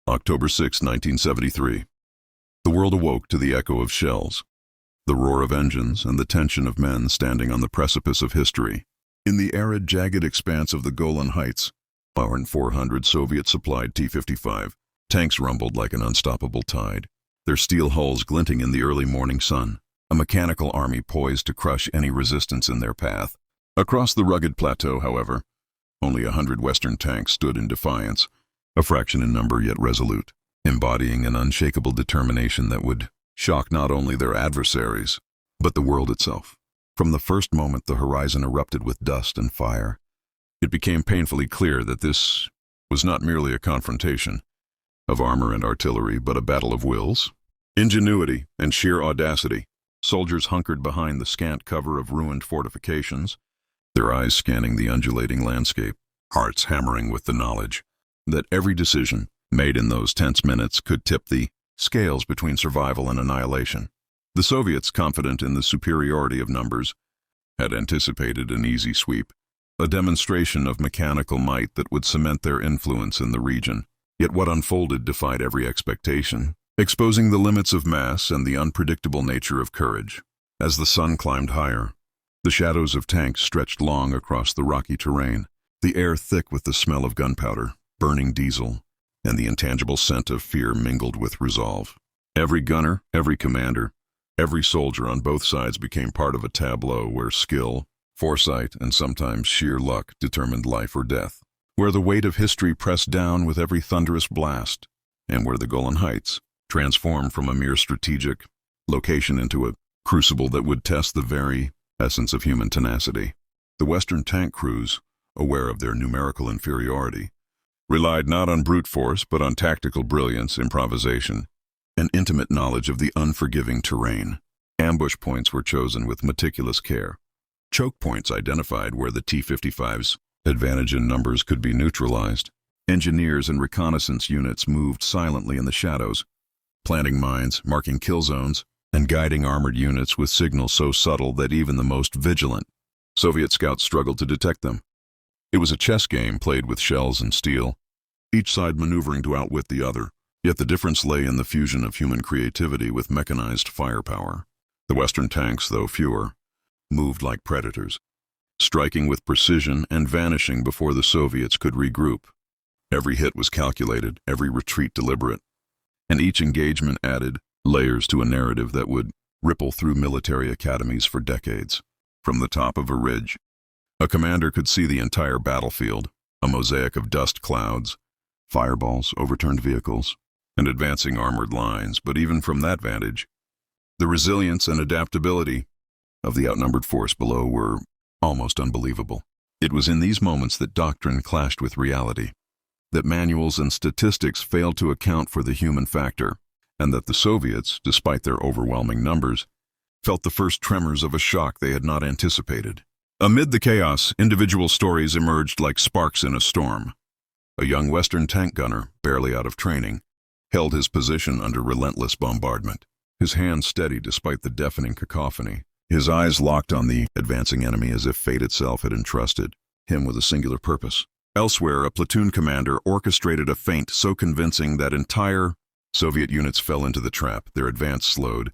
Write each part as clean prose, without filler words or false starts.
October 6, 1973. The world awoke to the echo of shells, the roar of engines, and the tension of men standing on the precipice of history. In the arid, jagged expanse of the Golan Heights, 400 Soviet-supplied T-55 tanks rumbled like an unstoppable tide, their steel hulls glinting in the early morning sun, a mechanical army poised to crush any resistance in their path. Across the rugged plateau, however, only 100 Western tanks stood in defiance, a fraction in number yet resolute, embodying an unshakable determination that would shock not only their adversaries, but the world itself. From the first moment the horizon erupted with dust and fire, it became painfully clear that this was not merely a confrontation of armor and artillery, but a battle of wills, ingenuity, and sheer audacity. Soldiers hunkered behind the scant cover of ruined fortifications, their eyes scanning the undulating landscape, hearts hammering with the knowledge that every decision made in those tense minutes could tip the scales between survival and annihilation. The Soviets, confident in the superiority of numbers, had anticipated an easy sweep, a demonstration of mechanical might that would cement their influence in the region. Yet what unfolded defied every expectation, exposing the limits of mass and the unpredictable nature of courage. As the sun climbed higher, the shadows of tanks stretched long across the rocky terrain, the air thick with the smell of gunpowder, burning diesel, and the intangible scent of fear mingled with resolve. Every gunner, every commander, every soldier on both sides became part of a tableau where skill, foresight, and sometimes sheer luck determined life or death, where the weight of history pressed down with every thunderous blast, and where the Golan Heights transformed from a mere strategic location into a crucible that would test the very essence of human tenacity. The Western tank crews, aware of their numerical inferiority, relied not on brute force but on tactical brilliance, improvisation, and intimate knowledge of the unforgiving terrain. Ambush points were chosen with meticulous care. Choke points identified where the T-55s' advantage in numbers could be neutralized. Engineers and reconnaissance units moved silently in the shadows, planting mines, marking kill zones, and guiding armored units with signals so subtle that even the most vigilant Soviet scouts struggled to detect them. It was a chess game played with shells and steel, each side maneuvering to outwit the other, yet the difference lay in the fusion of human creativity with mechanized firepower. The Western tanks, though fewer, moved like predators, striking with precision and vanishing before the Soviets could regroup. Every hit was calculated, every retreat deliberate, and each engagement added layers to a narrative that would ripple through military academies for decades. From the top of a ridge, a commander could see the entire battlefield, a mosaic of dust clouds, fireballs, overturned vehicles, and advancing armored lines. But even from that vantage, the resilience and adaptability of the outnumbered force below were almost unbelievable. It was in these moments that doctrine clashed with reality, that manuals and statistics failed to account for the human factor, and that the Soviets, despite their overwhelming numbers, felt the first tremors of a shock they had not anticipated. Amid the chaos, individual stories emerged like sparks in a storm. A young Western tank gunner, barely out of training, held his position under relentless bombardment, his hands steady despite the deafening cacophony, his eyes locked on the advancing enemy as if fate itself had entrusted him with a singular purpose. Elsewhere, a platoon commander orchestrated a feint so convincing that entire Soviet units fell into the trap, their advance slowed,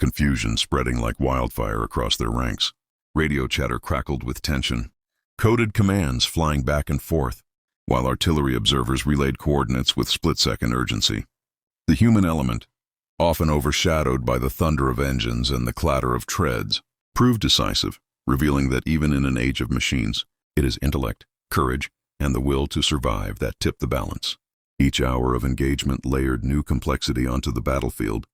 confusion spreading like wildfire across their ranks. Radio chatter crackled with tension, coded commands flying back and forth, while artillery observers relayed coordinates with split-second urgency. The human element, often overshadowed by the thunder of engines and the clatter of treads, proved decisive, revealing that even in an age of machines, it is intellect, courage, and the will to survive that tip the balance. Each hour of engagement layered new complexity onto the battlefield.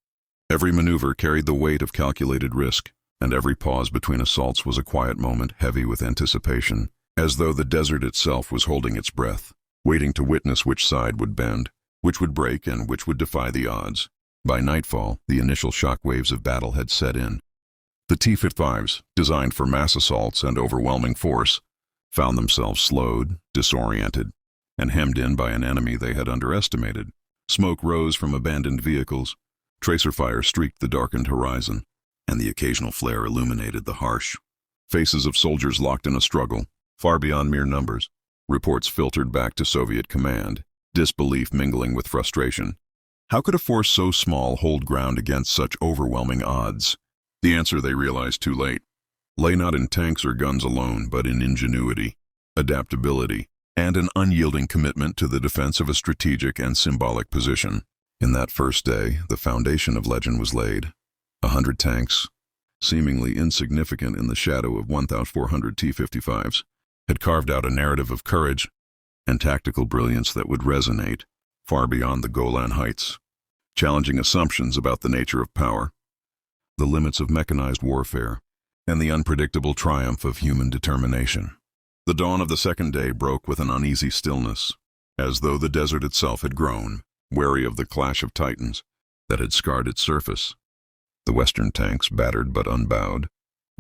Every maneuver carried the weight of calculated risk, and every pause between assaults was a quiet moment heavy with anticipation, as though the desert itself was holding its breath, waiting to witness which side would bend, which would break, and which would defy the odds. By nightfall, the initial shock waves of battle had set in. The T-55s, designed for mass assaults and overwhelming force, found themselves slowed, disoriented, and hemmed in by an enemy they had underestimated. Smoke rose from abandoned vehicles, tracer fire streaked the darkened horizon, and the occasional flare illuminated the harsh faces of soldiers locked in a struggle, far beyond mere numbers. Reports filtered back to Soviet command, disbelief mingling with frustration. How could a force so small hold ground against such overwhelming odds? The answer they realized too late lay not in tanks or guns alone, but in ingenuity, adaptability, and an unyielding commitment to the defense of a strategic and symbolic position. In that first day, the foundation of legend was laid. 100 tanks, seemingly insignificant in the shadow of 1,400 T-55s, had carved out a narrative of courage and tactical brilliance that would resonate far beyond the Golan Heights, challenging assumptions about the nature of power, the limits of mechanized warfare, and the unpredictable triumph of human determination. The dawn of the second day broke with an uneasy stillness, as though the desert itself had grown, wary of the clash of titans that had scarred its surface. The Western tanks, battered but unbowed,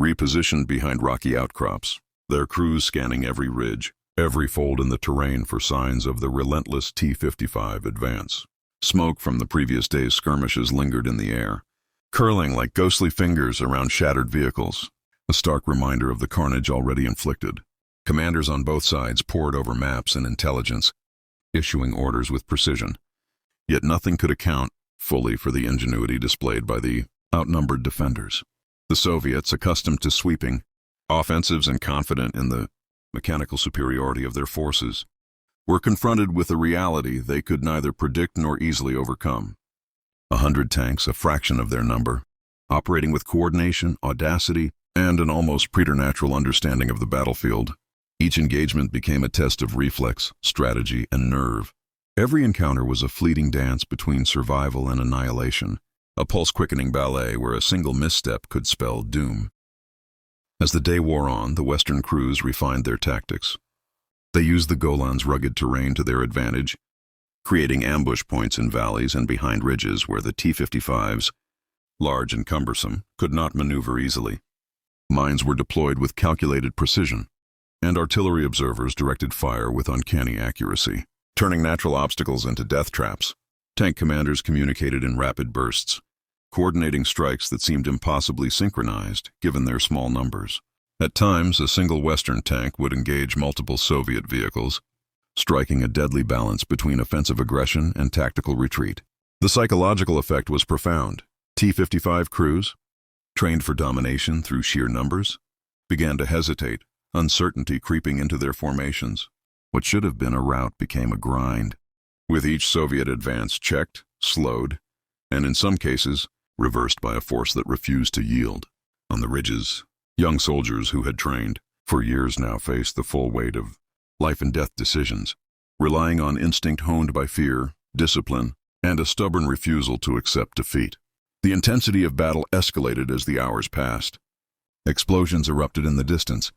repositioned behind rocky outcrops, their crews scanning every ridge, every fold in the terrain for signs of the relentless T-55 advance. Smoke from the previous day's skirmishes lingered in the air, curling like ghostly fingers around shattered vehicles, a stark reminder of the carnage already inflicted. Commanders on both sides pored over maps and intelligence, issuing orders with precision. Yet nothing could account fully for the ingenuity displayed by the outnumbered defenders. The Soviets, accustomed to sweeping offensives and confident in the mechanical superiority of their forces, were confronted with a reality they could neither predict nor easily overcome. 100 tanks, a fraction of their number, operating with coordination, audacity, and an almost preternatural understanding of the battlefield. Each engagement became a test of reflex, strategy, and nerve. Every encounter was a fleeting dance between survival and annihilation, a pulse-quickening ballet where a single misstep could spell doom. As the day wore on, the Western crews refined their tactics. They used the Golan's rugged terrain to their advantage, creating ambush points in valleys and behind ridges where the T-55s, large and cumbersome, could not maneuver easily. Mines were deployed with calculated precision, and artillery observers directed fire with uncanny accuracy, turning natural obstacles into death traps. Tank commanders communicated in rapid bursts, coordinating strikes that seemed impossibly synchronized given their small numbers. At times, a single Western tank would engage multiple Soviet vehicles, striking a deadly balance between offensive aggression and tactical retreat. The psychological effect was profound. T-55 crews, trained for domination through sheer numbers, began to hesitate, uncertainty creeping into their formations. What should have been a rout became a grind, with each Soviet advance checked, slowed, and in some cases, reversed by a force that refused to yield. On the ridges, young soldiers who had trained for years now faced the full weight of life-and-death decisions, relying on instinct honed by fear, discipline, and a stubborn refusal to accept defeat. The intensity of battle escalated as the hours passed. Explosions erupted in the distance,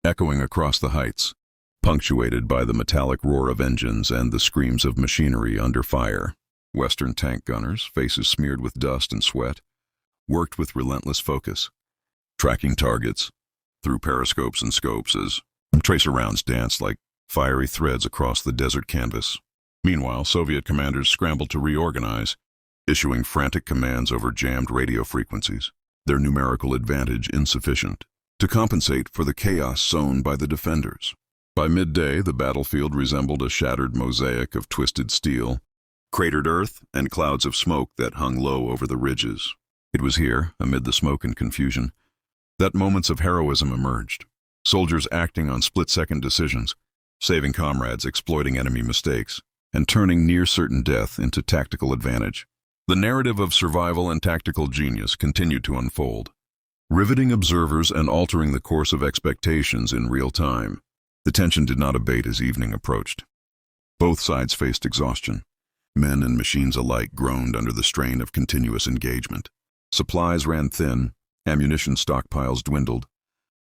echoing across the heights, punctuated by the metallic roar of engines and the screams of machinery under fire. Western tank gunners, faces smeared with dust and sweat, worked with relentless focus, tracking targets through periscopes and scopes as tracer rounds danced like fiery threads across the desert canvas. Meanwhile, Soviet commanders scrambled to reorganize, issuing frantic commands over jammed radio frequencies, their numerical advantage insufficient to compensate for the chaos sown by the defenders. By midday, the battlefield resembled a shattered mosaic of twisted steel, cratered earth, and clouds of smoke that hung low over the ridges. It was here, amid the smoke and confusion, that moments of heroism emerged. Soldiers acting on split-second decisions, saving comrades, exploiting enemy mistakes, and turning near-certain death into tactical advantage. The narrative of survival and tactical genius continued to unfold, riveting observers and altering the course of expectations in real time. The tension did not abate as evening approached. Both sides faced exhaustion. Men and machines alike groaned under the strain of continuous engagement. Supplies ran thin, ammunition stockpiles dwindled,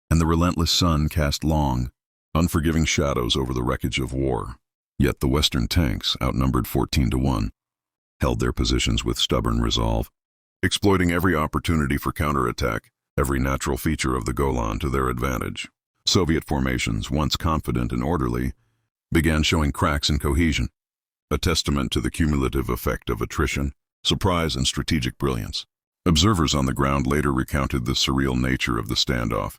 and the relentless sun cast long, unforgiving shadows over the wreckage of war. Yet the Western tanks, outnumbered 14-1, held their positions with stubborn resolve, exploiting every opportunity for counterattack, every natural feature of the Golan to their advantage. Soviet formations, once confident and orderly, began showing cracks in cohesion, a testament to the cumulative effect of attrition, surprise, and strategic brilliance. Observers on the ground later recounted the surreal nature of the standoff.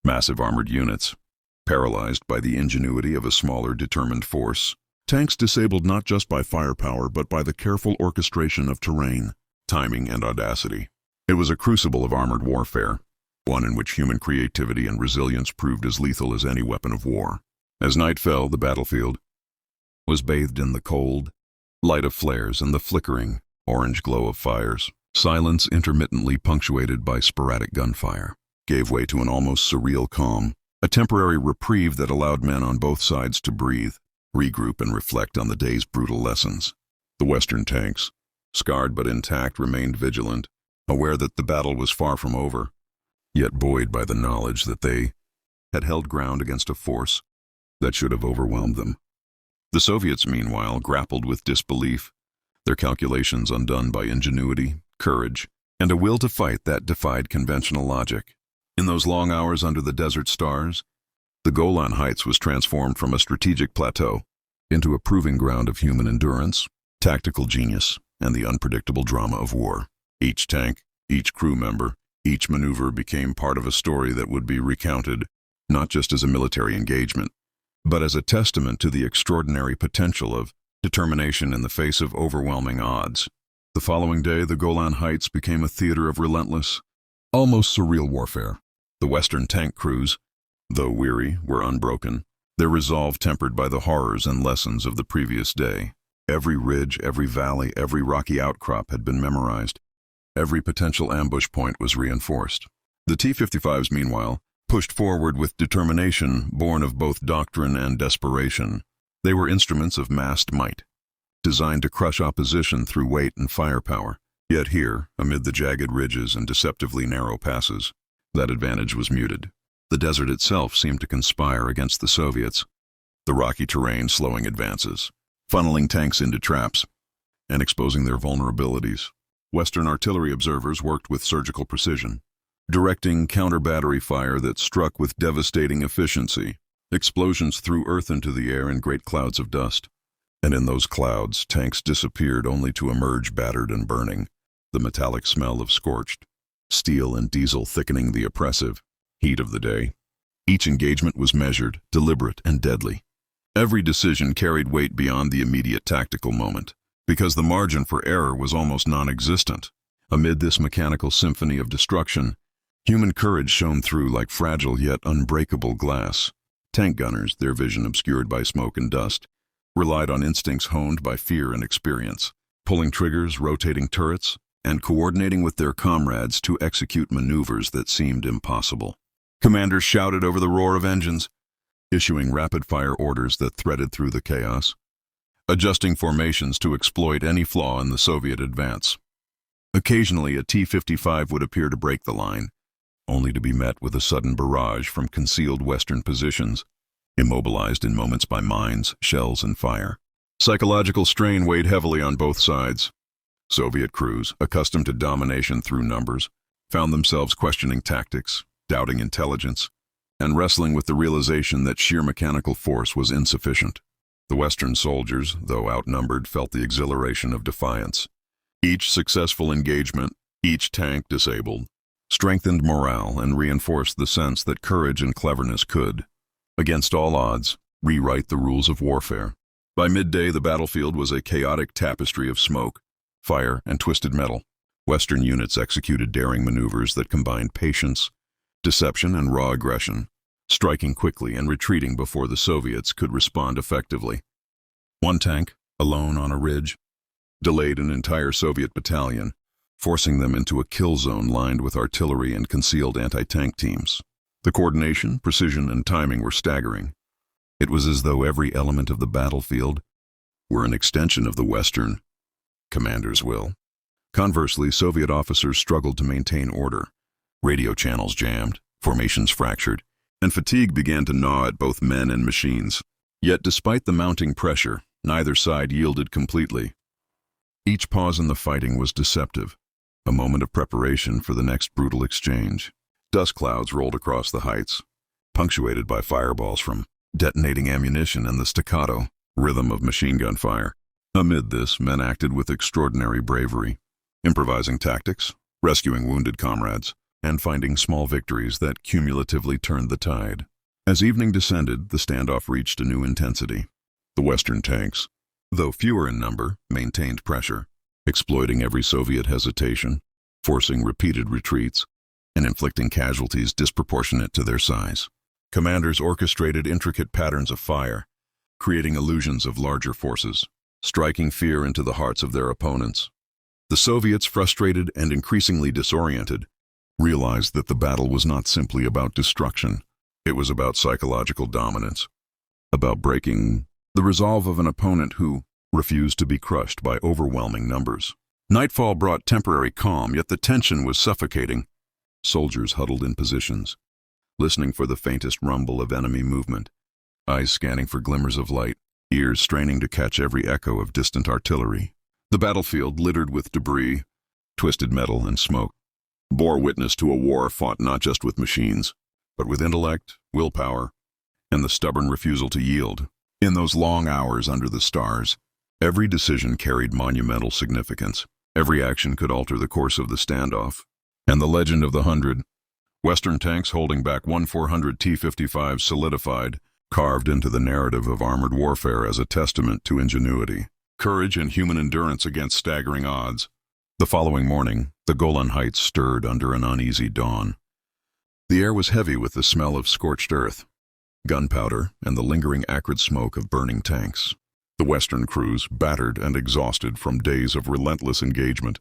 Massive armored units, paralyzed by the ingenuity of a smaller, determined force, Tanks disabled not just by firepower but by the careful orchestration of terrain, timing, and audacity. It was a crucible of armored warfare, one in which human creativity and resilience proved as lethal as any weapon of war. As night fell, the battlefield was bathed in the cold light of flares and the flickering, orange glow of fires. Silence, intermittently punctuated by sporadic gunfire, gave way to an almost surreal calm, a temporary reprieve that allowed men on both sides to breathe, regroup, and reflect on the day's brutal lessons. The Western tanks, scarred but intact, remained vigilant, aware that the battle was far from over, yet buoyed by the knowledge that they had held ground against a force that should have overwhelmed them. The Soviets, meanwhile, grappled with disbelief, their calculations undone by ingenuity, courage, and a will to fight that defied conventional logic. In those long hours under the desert stars, the Golan Heights was transformed from a strategic plateau into a proving ground of human endurance, tactical genius, and the unpredictable drama of war. Each tank, each crew member, each maneuver became part of a story that would be recounted not just as a military engagement, but as a testament to the extraordinary potential of determination in the face of overwhelming odds. The following day, the Golan Heights became a theater of relentless, almost surreal warfare. The Western tank crews, though weary, were unbroken, their resolve tempered by the horrors and lessons of the previous day. Every ridge, every valley, every rocky outcrop had been memorized. Every potential ambush point was reinforced. The T-55s, meanwhile, pushed forward with determination born of both doctrine and desperation. They were instruments of massed might, designed to crush opposition through weight and firepower. Yet here, amid the jagged ridges and deceptively narrow passes, that advantage was muted. The desert itself seemed to conspire against the Soviets, the rocky terrain slowing advances, funneling tanks into traps, and exposing their vulnerabilities. Western artillery observers worked with surgical precision, directing counter-battery fire that struck with devastating efficiency. Explosions threw earth into the air in great clouds of dust. And in those clouds, tanks disappeared only to emerge battered and burning, the metallic smell of scorched steel and diesel thickening the oppressive heat of the day. Each engagement was measured, deliberate, and deadly. Every decision carried weight beyond the immediate tactical moment, because the margin for error was almost non-existent. Amid this mechanical symphony of destruction, human courage shone through like fragile yet unbreakable glass. Tank gunners, their vision obscured by smoke and dust, relied on instincts honed by fear and experience, pulling triggers, rotating turrets, and coordinating with their comrades to execute maneuvers that seemed impossible. Commanders shouted over the roar of engines, issuing rapid-fire orders that threaded through the chaos, adjusting formations to exploit any flaw in the Soviet advance. Occasionally, a T-55 would appear to break the line, only to be met with a sudden barrage from concealed Western positions, immobilized in moments by mines, shells, and fire. Psychological strain weighed heavily on both sides. Soviet crews, accustomed to domination through numbers, found themselves questioning tactics, doubting intelligence, and wrestling with the realization that sheer mechanical force was insufficient. The Western soldiers, though outnumbered, felt the exhilaration of defiance. Each successful engagement, each tank disabled, strengthened morale and reinforced the sense that courage and cleverness could, against all odds, rewrite the rules of warfare. By midday, the battlefield was a chaotic tapestry of smoke, fire, and twisted metal. Western units executed daring maneuvers that combined patience, deception, and raw aggression, striking quickly and retreating before the Soviets could respond effectively. One tank, alone on a ridge, delayed an entire Soviet battalion, forcing them into a kill zone lined with artillery and concealed anti-tank teams. The coordination, precision, and timing were staggering. It was as though every element of the battlefield were an extension of the Western commander's will. Conversely, Soviet officers struggled to maintain order. Radio channels jammed, formations fractured, and fatigue began to gnaw at both men and machines. Yet despite the mounting pressure, neither side yielded completely. Each pause in the fighting was deceptive, a moment of preparation for the next brutal exchange. Dust clouds rolled across the heights, punctuated by fireballs from detonating ammunition and the staccato rhythm of machine gun fire. Amid this, men acted with extraordinary bravery, improvising tactics, rescuing wounded comrades, and finding small victories that cumulatively turned the tide. As evening descended, the standoff reached a new intensity. The Western tanks, though fewer in number, maintained pressure, exploiting every Soviet hesitation, forcing repeated retreats, and inflicting casualties disproportionate to their size. Commanders orchestrated intricate patterns of fire, creating illusions of larger forces, striking fear into the hearts of their opponents. The Soviets, frustrated and increasingly disoriented, realized that the battle was not simply about destruction. It was about psychological dominance, about breaking the resolve of an opponent who refused to be crushed by overwhelming numbers. Nightfall brought temporary calm, yet the tension was suffocating. Soldiers huddled in positions, listening for the faintest rumble of enemy movement, eyes scanning for glimmers of light, ears straining to catch every echo of distant artillery. The battlefield, littered with debris, twisted metal, and smoke, bore witness to a war fought not just with machines, but with intellect, willpower, and the stubborn refusal to yield. In those long hours under the stars, every decision carried monumental significance. Every action could alter the course of the standoff. And the legend of the 100 Western tanks holding back 400 T-55s solidified, carved into the narrative of armored warfare as a testament to ingenuity, courage, and human endurance against staggering odds. The following morning, the Golan Heights stirred under an uneasy dawn. The air was heavy with the smell of scorched earth, gunpowder, and the lingering acrid smoke of burning tanks. The Western crews, battered and exhausted from days of relentless engagement,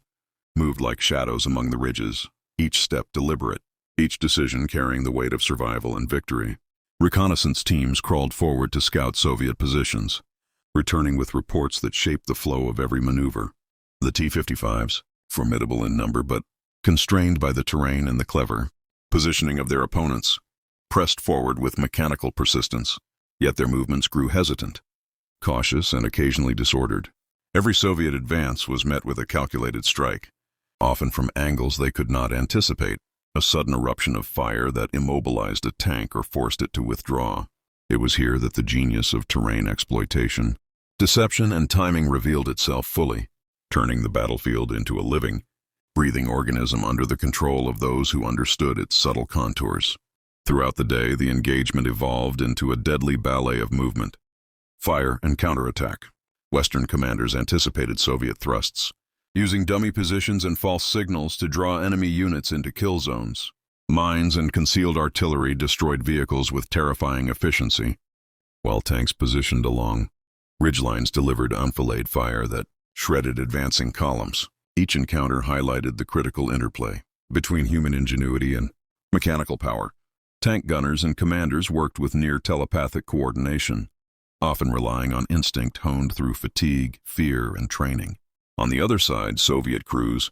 moved like shadows among the ridges, each step deliberate, each decision carrying the weight of survival and victory. Reconnaissance teams crawled forward to scout Soviet positions, returning with reports that shaped the flow of every maneuver. The T-55s, formidable in number but constrained by the terrain and the clever positioning of their opponents, pressed forward with mechanical persistence, yet their movements grew hesitant, cautious, and occasionally disordered. Every Soviet advance was met with a calculated strike, often from angles they could not anticipate, a sudden eruption of fire that immobilized a tank or forced it to withdraw. It was here that the genius of terrain exploitation, deception, and timing revealed itself fully, turning the battlefield into a living, breathing organism under the control of those who understood its subtle contours. Throughout the day, the engagement evolved into a deadly ballet of movement, fire, and counterattack. Western commanders anticipated Soviet thrusts, using dummy positions and false signals to draw enemy units into kill zones. Mines and concealed artillery destroyed vehicles with terrifying efficiency, while tanks positioned along ridgelines delivered enfilade fire that shredded advancing columns. Each encounter highlighted the critical interplay between human ingenuity and mechanical power. Tank gunners and commanders worked with near telepathic coordination, often relying on instinct honed through fatigue, fear, and training. On the other side, Soviet crews,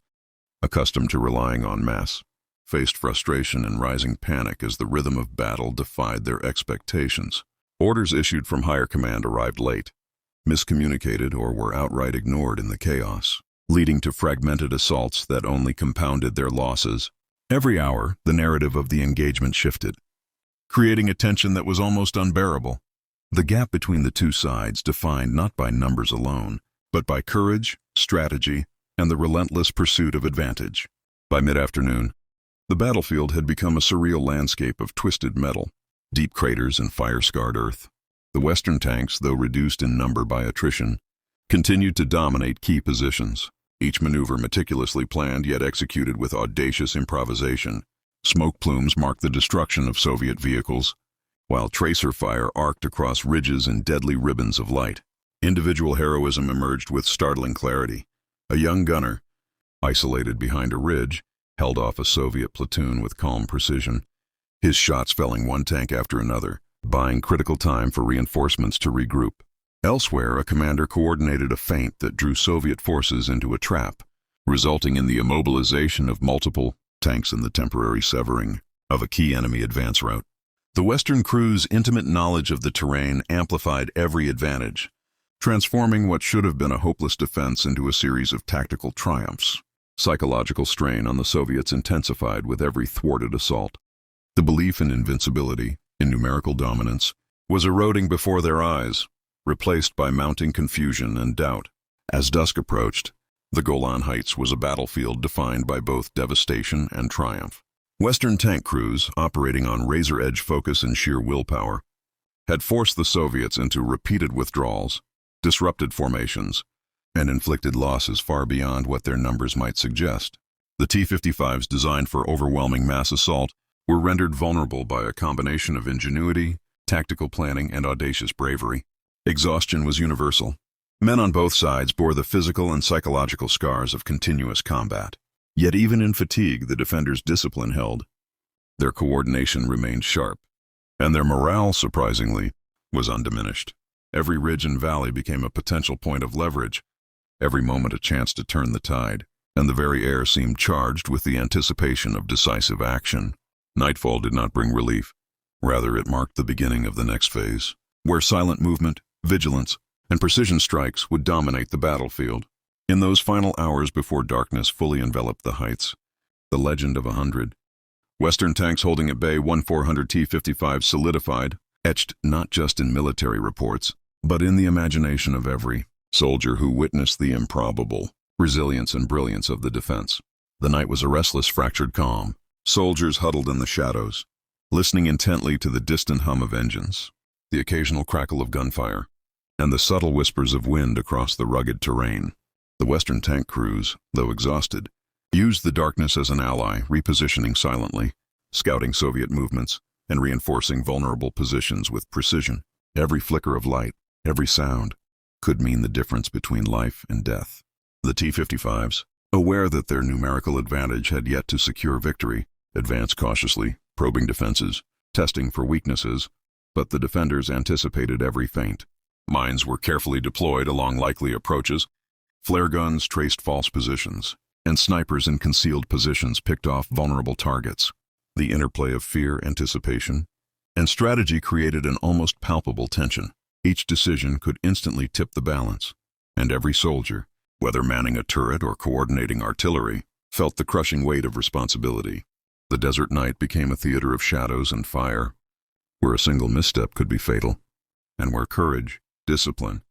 accustomed to relying on mass, faced frustration and rising panic as the rhythm of battle defied their expectations. Orders issued from higher command arrived late, miscommunicated, or were outright ignored in the chaos, leading to fragmented assaults that only compounded their losses. Every hour, the narrative of the engagement shifted, creating a tension that was almost unbearable. The gap between the two sides defined not by numbers alone, but by courage, strategy, and the relentless pursuit of advantage. By mid-afternoon, the battlefield had become a surreal landscape of twisted metal, deep craters, and fire-scarred earth. The Western tanks, though reduced in number by attrition, continued to dominate key positions, each maneuver meticulously planned yet executed with audacious improvisation. Smoke plumes marked the destruction of Soviet vehicles, while tracer fire arced across ridges in deadly ribbons of light. Individual heroism emerged with startling clarity. A young gunner, isolated behind a ridge, held off a Soviet platoon with calm precision, his shots felling one tank after another, buying critical time for reinforcements to regroup. Elsewhere, a commander coordinated a feint that drew Soviet forces into a trap, resulting in the immobilization of multiple tanks and the temporary severing of a key enemy advance route. The Western crew's intimate knowledge of the terrain amplified every advantage, transforming what should have been a hopeless defense into a series of tactical triumphs. Psychological strain on the Soviets intensified with every thwarted assault. The belief in invincibility, in numerical dominance, was eroding before their eyes, replaced by mounting confusion and doubt. As dusk approached, the Golan Heights was a battlefield defined by both devastation and triumph. Western tank crews, operating on razor-edge focus and sheer willpower, had forced the Soviets into repeated withdrawals, disrupted formations, and inflicted losses far beyond what their numbers might suggest. The T-55s, designed for overwhelming mass assault, were rendered vulnerable by a combination of ingenuity, tactical planning, and audacious bravery. Exhaustion was universal. Men on both sides bore the physical and psychological scars of continuous combat. Yet even in fatigue, the defenders' discipline held. Their coordination remained sharp, and their morale, surprisingly, was undiminished. Every ridge and valley became a potential point of leverage, every moment a chance to turn the tide, and the very air seemed charged with the anticipation of decisive action. Nightfall did not bring relief. Rather, it marked the beginning of the next phase, where silent movement, vigilance, and precision strikes would dominate the battlefield. In those final hours before darkness fully enveloped the heights, the legend of 100 Western tanks holding at bay 1-400 T-55s solidified, etched not just in military reports, but in the imagination of every soldier who witnessed the improbable resilience and brilliance of the defense. The night was a restless, fractured calm. Soldiers huddled in the shadows, listening intently to the distant hum of engines, the occasional crackle of gunfire, and the subtle whispers of wind across the rugged terrain. The Western tank crews, though exhausted, used the darkness as an ally, repositioning silently, scouting Soviet movements, and reinforcing vulnerable positions with precision. Every flicker of light, every sound, could mean the difference between life and death. The T-55s, aware that their numerical advantage had yet to secure victory, advanced cautiously, probing defenses, testing for weaknesses, but the defenders anticipated every feint. Mines were carefully deployed along likely approaches, flare guns traced false positions, and snipers in concealed positions picked off vulnerable targets. The interplay of fear, anticipation, and strategy created an almost palpable tension. Each decision could instantly tip the balance, and every soldier, whether manning a turret or coordinating artillery, felt the crushing weight of responsibility. The desert night became a theater of shadows and fire, where a single misstep could be fatal, and where courage, discipline,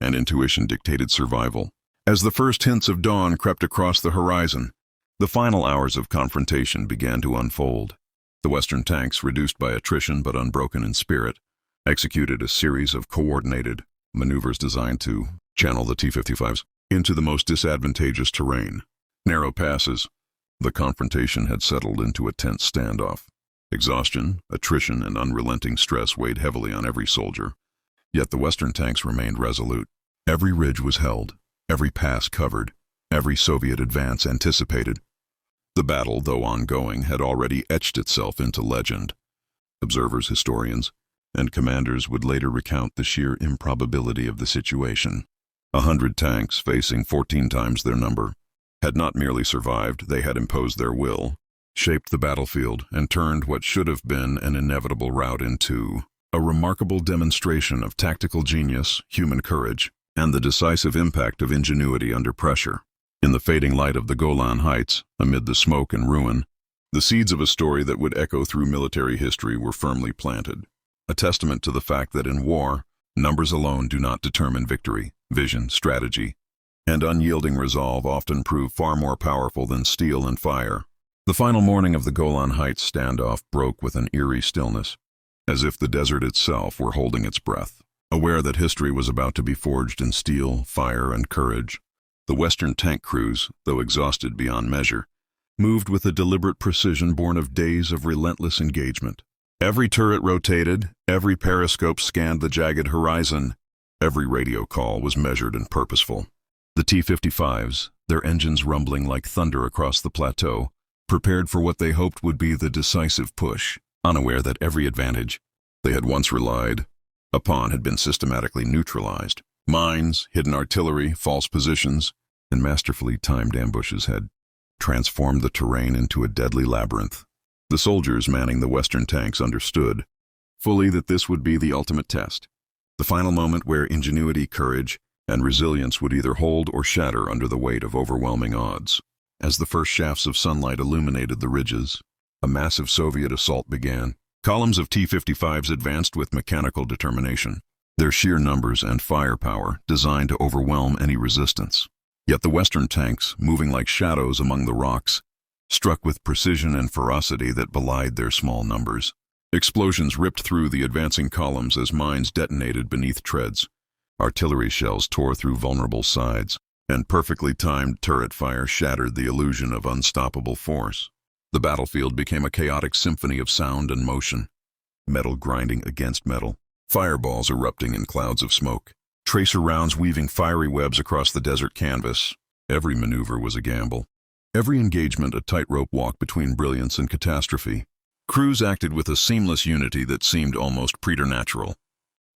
and intuition dictated survival. As the first hints of dawn crept across the horizon, the final hours of confrontation began to unfold. The Western tanks, reduced by attrition but unbroken in spirit, executed a series of coordinated maneuvers designed to channel the T-55s into the most disadvantageous terrain. Narrow passes. The confrontation had settled into a tense standoff. Exhaustion, attrition, and unrelenting stress weighed heavily on every soldier. Yet the Western tanks remained resolute. Every ridge was held, every pass covered, every Soviet advance anticipated. The battle, though ongoing, had already etched itself into legend. Observers, historians, and commanders would later recount the sheer improbability of the situation. 100 tanks, facing 14 times their number, had not merely survived, they had imposed their will, shaped the battlefield, and turned what should have been an inevitable rout into a remarkable demonstration of tactical genius, human courage, and the decisive impact of ingenuity under pressure. In the fading light of the Golan Heights, amid the smoke and ruin, the seeds of a story that would echo through military history were firmly planted, a testament to the fact that in war, numbers alone do not determine victory. Vision, strategy, and unyielding resolve often prove far more powerful than steel and fire. The final morning of the Golan Heights standoff broke with an eerie stillness, as if the desert itself were holding its breath. Aware that history was about to be forged in steel, fire, and courage, the Western tank crews, though exhausted beyond measure, moved with a deliberate precision born of days of relentless engagement. Every turret rotated, every periscope scanned the jagged horizon, every radio call was measured and purposeful. The T-55s, their engines rumbling like thunder across the plateau, prepared for what they hoped would be the decisive push, unaware that every advantage they had once relied upon had been systematically neutralized. Mines, hidden artillery, false positions, and masterfully timed ambushes had transformed the terrain into a deadly labyrinth. The soldiers manning the Western tanks understood fully that this would be the ultimate test, the final moment where ingenuity, courage, and resilience would either hold or shatter under the weight of overwhelming odds. As the first shafts of sunlight illuminated the ridges, a massive Soviet assault began. Columns of T-55s advanced with mechanical determination, their sheer numbers and firepower designed to overwhelm any resistance. Yet the Western tanks, moving like shadows among the rocks, struck with precision and ferocity that belied their small numbers. Explosions ripped through the advancing columns as mines detonated beneath treads. Artillery shells tore through vulnerable sides, and perfectly timed turret fire shattered the illusion of unstoppable force. The battlefield became a chaotic symphony of sound and motion. Metal grinding against metal, fireballs erupting in clouds of smoke, tracer rounds weaving fiery webs across the desert canvas. Every maneuver was a gamble. Every engagement a tightrope walk between brilliance and catastrophe. Crews acted with a seamless unity that seemed almost preternatural.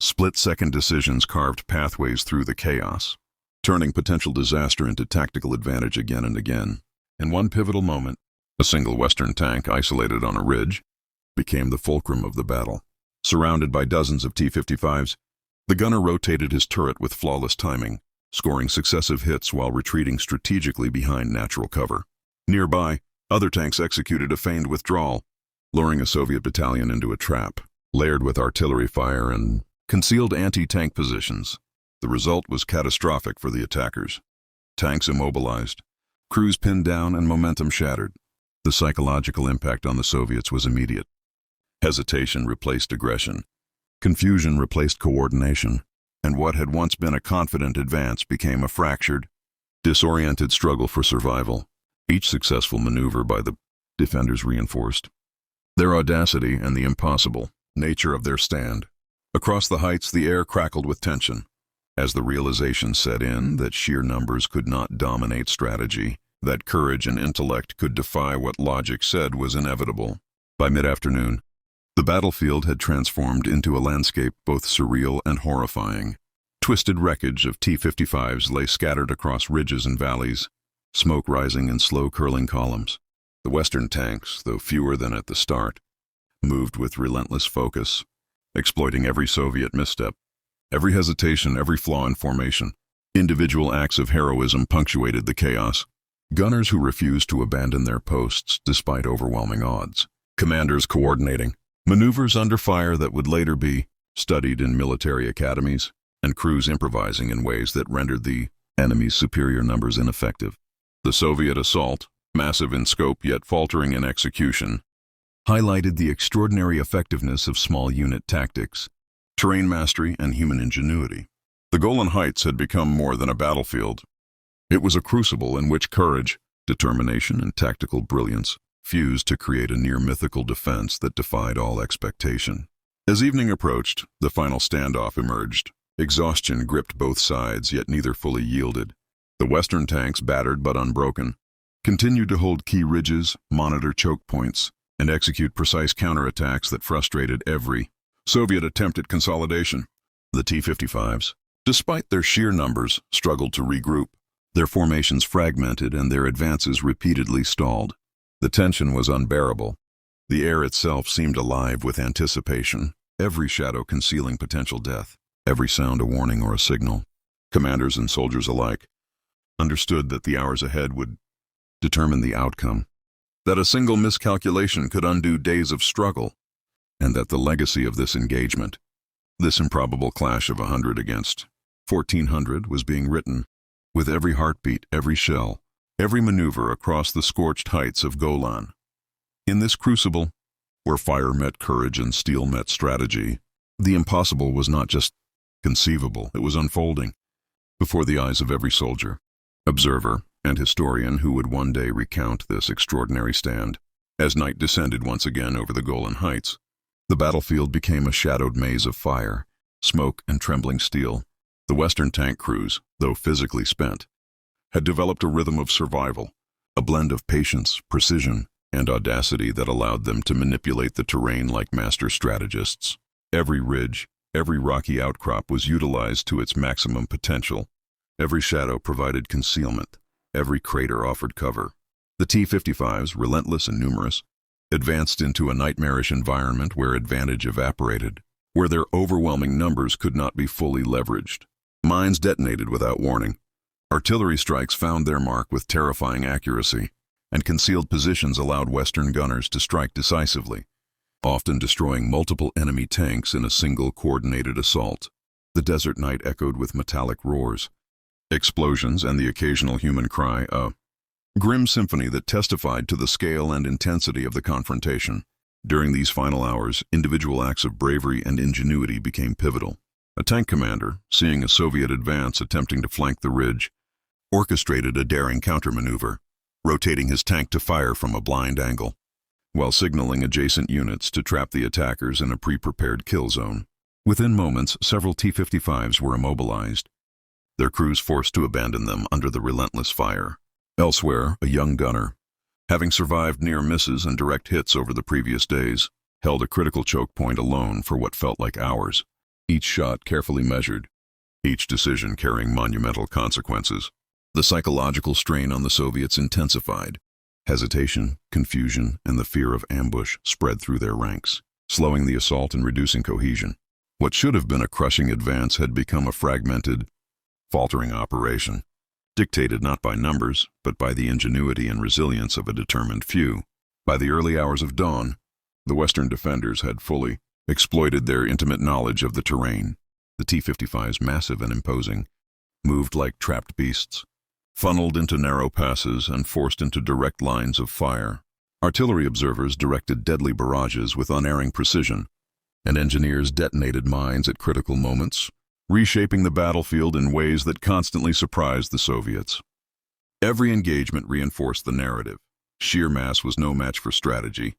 Split-second decisions carved pathways through the chaos, turning potential disaster into tactical advantage again and again. In one pivotal moment, a single Western tank isolated on a ridge became the fulcrum of the battle. Surrounded by dozens of T-55s, the gunner rotated his turret with flawless timing, scoring successive hits while retreating strategically behind natural cover. Nearby, other tanks executed a feigned withdrawal, luring a Soviet battalion into a trap, layered with artillery fire and concealed anti-tank positions. The result was catastrophic for the attackers. Tanks immobilized, crews pinned down, and momentum shattered. The psychological impact on the Soviets was immediate. Hesitation replaced aggression. Confusion replaced coordination. And what had once been a confident advance became a fractured, disoriented struggle for survival. Each successful maneuver by the defenders reinforced their audacity and the impossible nature of their stand. Across the heights, the air crackled with tension, as the realization set in that sheer numbers could not dominate strategy, that courage and intellect could defy what logic said was inevitable. By mid-afternoon, the battlefield had transformed into a landscape both surreal and horrifying. Twisted wreckage of T-55s lay scattered across ridges and valleys, smoke rising in slow curling columns. The Western tanks, though fewer than at the start, moved with relentless focus, exploiting every Soviet misstep, every hesitation, every flaw in formation. Individual acts of heroism punctuated the chaos. Gunners who refused to abandon their posts despite overwhelming odds. Commanders coordinating maneuvers under fire that would later be studied in military academies, and crews improvising in ways that rendered the enemy's superior numbers ineffective. The Soviet assault, massive in scope yet faltering in execution, highlighted the extraordinary effectiveness of small unit tactics, terrain mastery, and human ingenuity. The Golan Heights had become more than a battlefield. It was a crucible in which courage, determination, and tactical brilliance fused to create a near-mythical defense that defied all expectation. As evening approached, the final standoff emerged. Exhaustion gripped both sides, yet neither fully yielded. The Western tanks, battered but unbroken, continued to hold key ridges, monitor choke points, and execute precise counterattacks that frustrated every Soviet attempt at consolidation. The T-55s, despite their sheer numbers, struggled to regroup. Their formations fragmented and their advances repeatedly stalled. The tension was unbearable. The air itself seemed alive with anticipation, every shadow concealing potential death, every sound a warning or a signal. Commanders and soldiers alike understood that the hours ahead would determine the outcome, that a single miscalculation could undo days of struggle, and that the legacy of this engagement, this improbable clash of 100 against 1,400, was being written. With every heartbeat, every shell, every maneuver across the scorched heights of Golan. In this crucible, where fire met courage and steel met strategy, the impossible was not just conceivable, it was unfolding before the eyes of every soldier, observer, and historian who would one day recount this extraordinary stand. As night descended once again over the Golan Heights, the battlefield became a shadowed maze of fire, smoke, and trembling steel. The Western tank crews, though physically spent, had developed a rhythm of survival, a blend of patience, precision, and audacity that allowed them to manipulate the terrain like master strategists. Every ridge, every rocky outcrop was utilized to its maximum potential. Every shadow provided concealment. Every crater offered cover. The T-55s, relentless and numerous, advanced into a nightmarish environment where advantage evaporated, where their overwhelming numbers could not be fully leveraged. Mines detonated without warning. Artillery strikes found their mark with terrifying accuracy, and concealed positions allowed Western gunners to strike decisively, often destroying multiple enemy tanks in a single coordinated assault. The desert night echoed with metallic roars, explosions, and the occasional human cry, a grim symphony that testified to the scale and intensity of the confrontation. During these final hours, individual acts of bravery and ingenuity became pivotal. A tank commander, seeing a Soviet advance attempting to flank the ridge, orchestrated a daring countermaneuver, rotating his tank to fire from a blind angle, while signaling adjacent units to trap the attackers in a pre-prepared kill zone. Within moments, several T-55s were immobilized, their crews forced to abandon them under the relentless fire. Elsewhere, a young gunner, having survived near misses and direct hits over the previous days, held a critical choke point alone for what felt like hours, each shot carefully measured, each decision carrying monumental consequences. The psychological strain on the Soviets intensified. Hesitation, confusion, and the fear of ambush spread through their ranks, slowing the assault and reducing cohesion. What should have been a crushing advance had become a fragmented, faltering operation, dictated not by numbers, but by the ingenuity and resilience of a determined few. By the early hours of dawn, the Western defenders had fully exploited their intimate knowledge of the terrain. The T-55s, massive and imposing, moved like trapped beasts, funneled into narrow passes and forced into direct lines of fire. Artillery observers directed deadly barrages with unerring precision, and engineers detonated mines at critical moments, reshaping the battlefield in ways that constantly surprised the Soviets. Every engagement reinforced the narrative. Sheer mass was no match for strategy,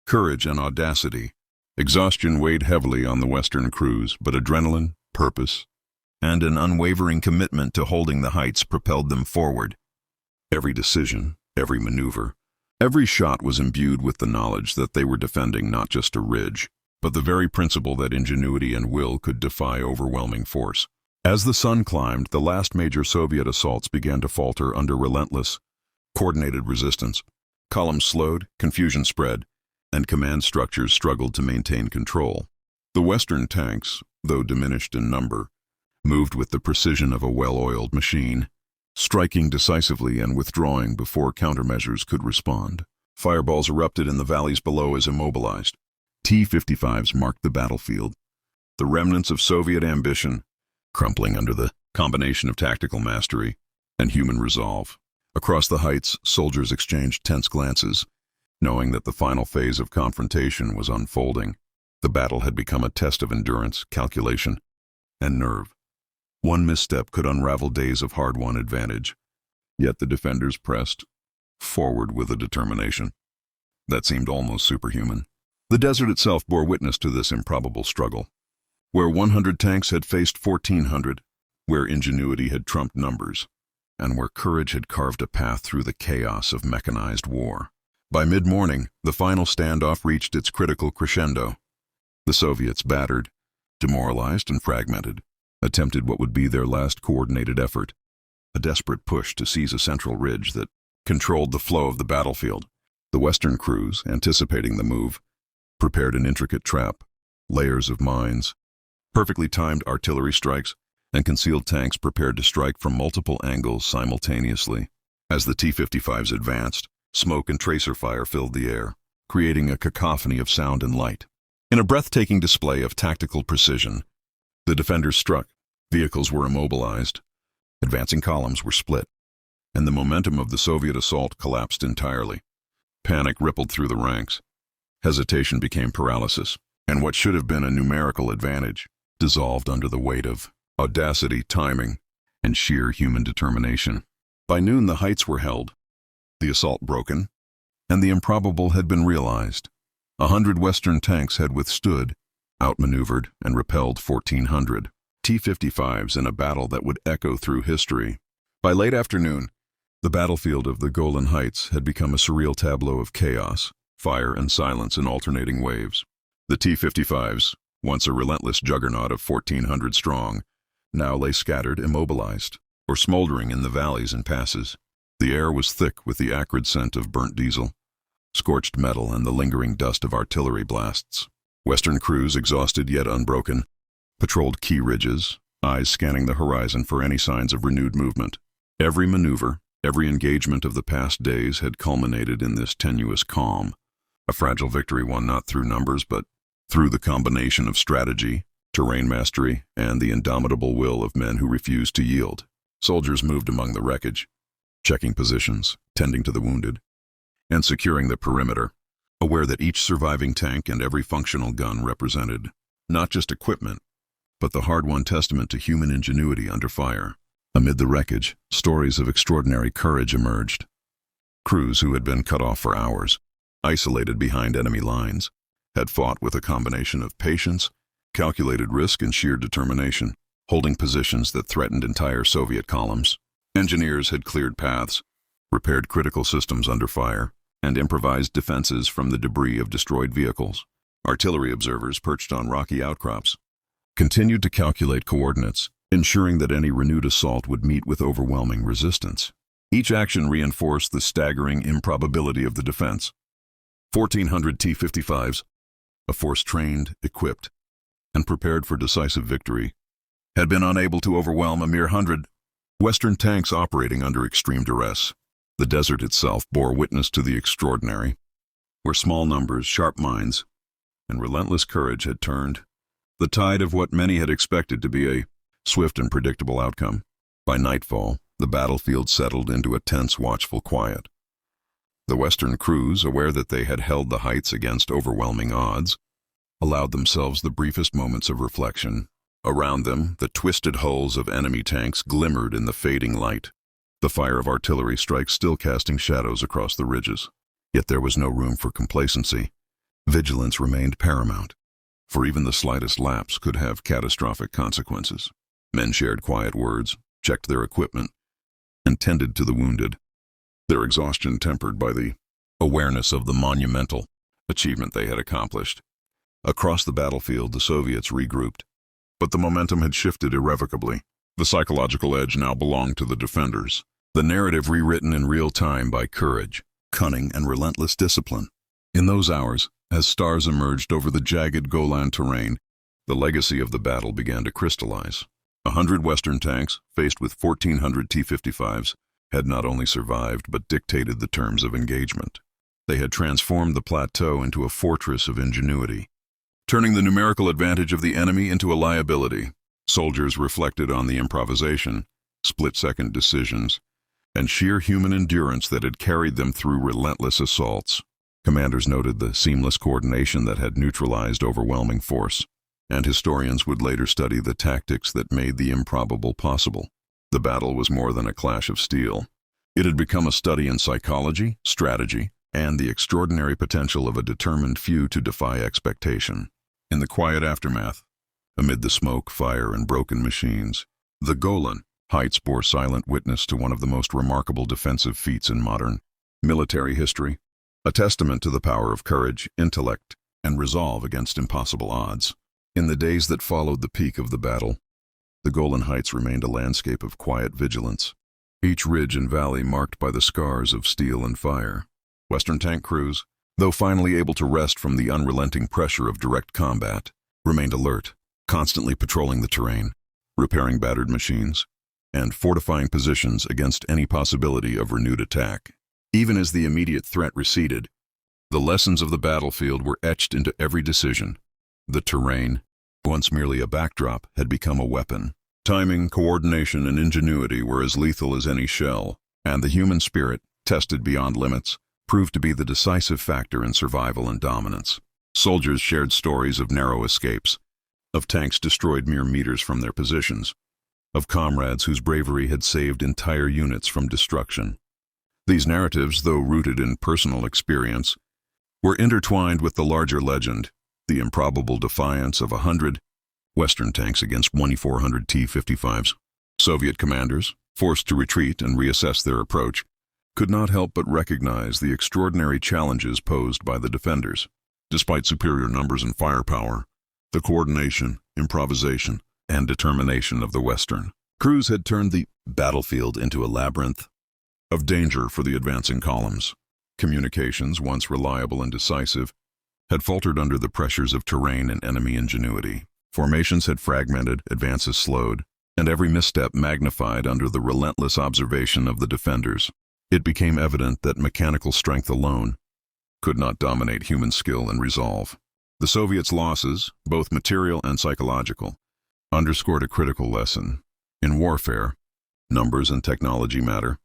courage, and audacity. Exhaustion weighed heavily on the Western crews, but adrenaline, purpose, and an unwavering commitment to holding the heights propelled them forward. Every decision, every maneuver, every shot was imbued with the knowledge that they were defending not just a ridge, but the very principle that ingenuity and will could defy overwhelming force. As the sun climbed, the last major Soviet assaults began to falter under relentless, coordinated resistance. Columns slowed, confusion spread, and command structures struggled to maintain control. The Western tanks, though diminished in number, moved with the precision of a well-oiled machine, striking decisively and withdrawing before countermeasures could respond. Fireballs erupted in the valleys below as immobilized. T-55s marked the battlefield, the remnants of Soviet ambition, crumpling under the combination of tactical mastery and human resolve. Across the heights, soldiers exchanged tense glances, knowing that the final phase of confrontation was unfolding. The battle had become a test of endurance, calculation, and nerve. One misstep could unravel days of hard-won advantage, yet the defenders pressed forward with a determination that seemed almost superhuman. The desert itself bore witness to this improbable struggle. Where 100 tanks had faced 1,400, where ingenuity had trumped numbers, and where courage had carved a path through the chaos of mechanized war. By mid-morning, the final standoff reached its critical crescendo. The Soviets, battered, demoralized, and fragmented, attempted what would be their last coordinated effort, a desperate push to seize a central ridge that controlled the flow of the battlefield. The Western crews, anticipating the move, prepared an intricate trap, layers of mines, perfectly timed artillery strikes, and concealed tanks prepared to strike from multiple angles simultaneously. As the T-55s advanced, smoke and tracer fire filled the air, creating a cacophony of sound and light. In a breathtaking display of tactical precision, the defenders struck. Vehicles were immobilized, advancing columns were split, and the momentum of the Soviet assault collapsed entirely. Panic rippled through the ranks. Hesitation became paralysis, and what should have been a numerical advantage dissolved under the weight of audacity, timing, and sheer human determination. By noon, the heights were held, the assault broken, and the improbable had been realized. 100 Western tanks had withstood, outmaneuvered, and repelled 1,400 T-55s in a battle that would echo through history. By late afternoon, the battlefield of the Golan Heights had become a surreal tableau of chaos, fire, and silence in alternating waves. The T-55s, once a relentless juggernaut of 1,400 strong, now lay scattered, immobilized, or smoldering in the valleys and passes. The air was thick with the acrid scent of burnt diesel, scorched metal, and the lingering dust of artillery blasts. Western crews, exhausted yet unbroken, patrolled key ridges, eyes scanning the horizon for any signs of renewed movement. Every maneuver, every engagement of the past days had culminated in this tenuous calm, a fragile victory won not through numbers but through the combination of strategy, terrain mastery, and the indomitable will of men who refused to yield. Soldiers moved among the wreckage, checking positions, tending to the wounded, and securing the perimeter. aware that each surviving tank and every functional gun represented not just equipment, but the hard-won testament to human ingenuity under fire. Amid the wreckage, stories of extraordinary courage emerged. Crews who had been cut off for hours, isolated behind enemy lines, had fought with a combination of patience, calculated risk, and sheer determination, holding positions that threatened entire Soviet columns. Engineers had cleared paths, repaired critical systems under fire, and improvised defenses from the debris of destroyed vehicles. Artillery observers perched on rocky outcrops continued to calculate coordinates, ensuring that any renewed assault would meet with overwhelming resistance. Each action reinforced the staggering improbability of the defense. 1,400 T-55s, a force trained, equipped, and prepared for decisive victory, had been unable to overwhelm a mere 100 Western tanks operating under extreme duress. The desert itself bore witness to the extraordinary, where small numbers, sharp minds, and relentless courage had turned the tide of what many had expected to be a swift and predictable outcome. By nightfall, the battlefield settled into a tense, watchful quiet. The Western crews, aware that they had held the heights against overwhelming odds, allowed themselves the briefest moments of reflection. Around them, the twisted hulls of enemy tanks glimmered in the fading light, the fire of artillery strikes still casting shadows across the ridges. Yet there was no room for complacency. Vigilance remained paramount, for even the slightest lapse could have catastrophic consequences. Men shared quiet words, checked their equipment, and tended to the wounded, their exhaustion tempered by the awareness of the monumental achievement they had accomplished. Across the battlefield, the Soviets regrouped, but the momentum had shifted irrevocably. The psychological edge now belonged to the defenders, the narrative rewritten in real time by courage, cunning, and relentless discipline. In those hours, as stars emerged over the jagged Golan terrain, the legacy of the battle began to crystallize. 100 Western tanks, faced with 1,400 T-55s, had not only survived but dictated the terms of engagement. They had transformed the plateau into a fortress of ingenuity, turning the numerical advantage of the enemy into a liability. Soldiers reflected on the improvisation, split-second decisions, and sheer human endurance that had carried them through relentless assaults. Commanders noted the seamless coordination that had neutralized overwhelming force, and historians would later study the tactics that made the improbable possible. The battle was more than a clash of steel. It had become a study in psychology, strategy, and the extraordinary potential of a determined few to defy expectation. In the quiet aftermath, amid the smoke, fire, and broken machines, the Golan Heights bore silent witness to one of the most remarkable defensive feats in modern military history, a testament to the power of courage, intellect, and resolve against impossible odds. In the days that followed the peak of the battle, the Golan Heights remained a landscape of quiet vigilance, each ridge and valley marked by the scars of steel and fire. Western tank crews, though finally able to rest from the unrelenting pressure of direct combat, remained alert, constantly patrolling the terrain, repairing battered machines, and fortifying positions against any possibility of renewed attack. Even as the immediate threat receded, the lessons of the battlefield were etched into every decision. The terrain, once merely a backdrop, had become a weapon. Timing, coordination, and ingenuity were as lethal as any shell, and the human spirit, tested beyond limits, proved to be the decisive factor in survival and dominance. Soldiers shared stories of narrow escapes, of tanks destroyed mere meters from their positions, of comrades whose bravery had saved entire units from destruction. These narratives, though rooted in personal experience, were intertwined with the larger legend, the improbable defiance of 100 Western tanks against 2,400 T-55s. Soviet commanders, forced to retreat and reassess their approach, could not help but recognize the extraordinary challenges posed by the defenders. Despite superior numbers and firepower, the coordination, improvisation, and determination of the Western crews had turned the battlefield into a labyrinth of danger for the advancing columns. Communications, once reliable and decisive, had faltered under the pressures of terrain and enemy ingenuity. Formations had fragmented, advances slowed, and every misstep magnified under the relentless observation of the defenders. It became evident that mechanical strength alone could not dominate human skill and resolve. The Soviets' losses, both material and psychological, underscored a critical lesson. In warfare, numbers and technology matter,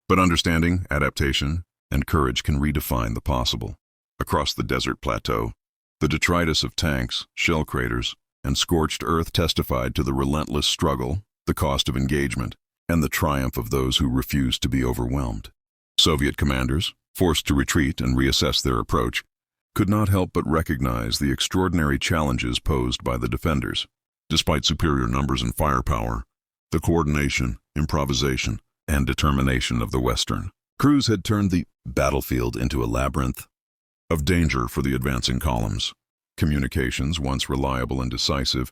but understanding, adaptation, and courage can redefine the possible. Across the desert plateau, the detritus of tanks, shell craters, and scorched earth testified to the relentless struggle, the cost of engagement, and the triumph of those who refused to be overwhelmed. Soviet commanders, forced to retreat and reassess their approach, could not help but recognize the extraordinary challenges posed by the defenders. Despite superior numbers and firepower, the coordination, improvisation, and determination of the Western crews had turned the battlefield into a labyrinth of danger for the advancing columns. Communications, once reliable and decisive,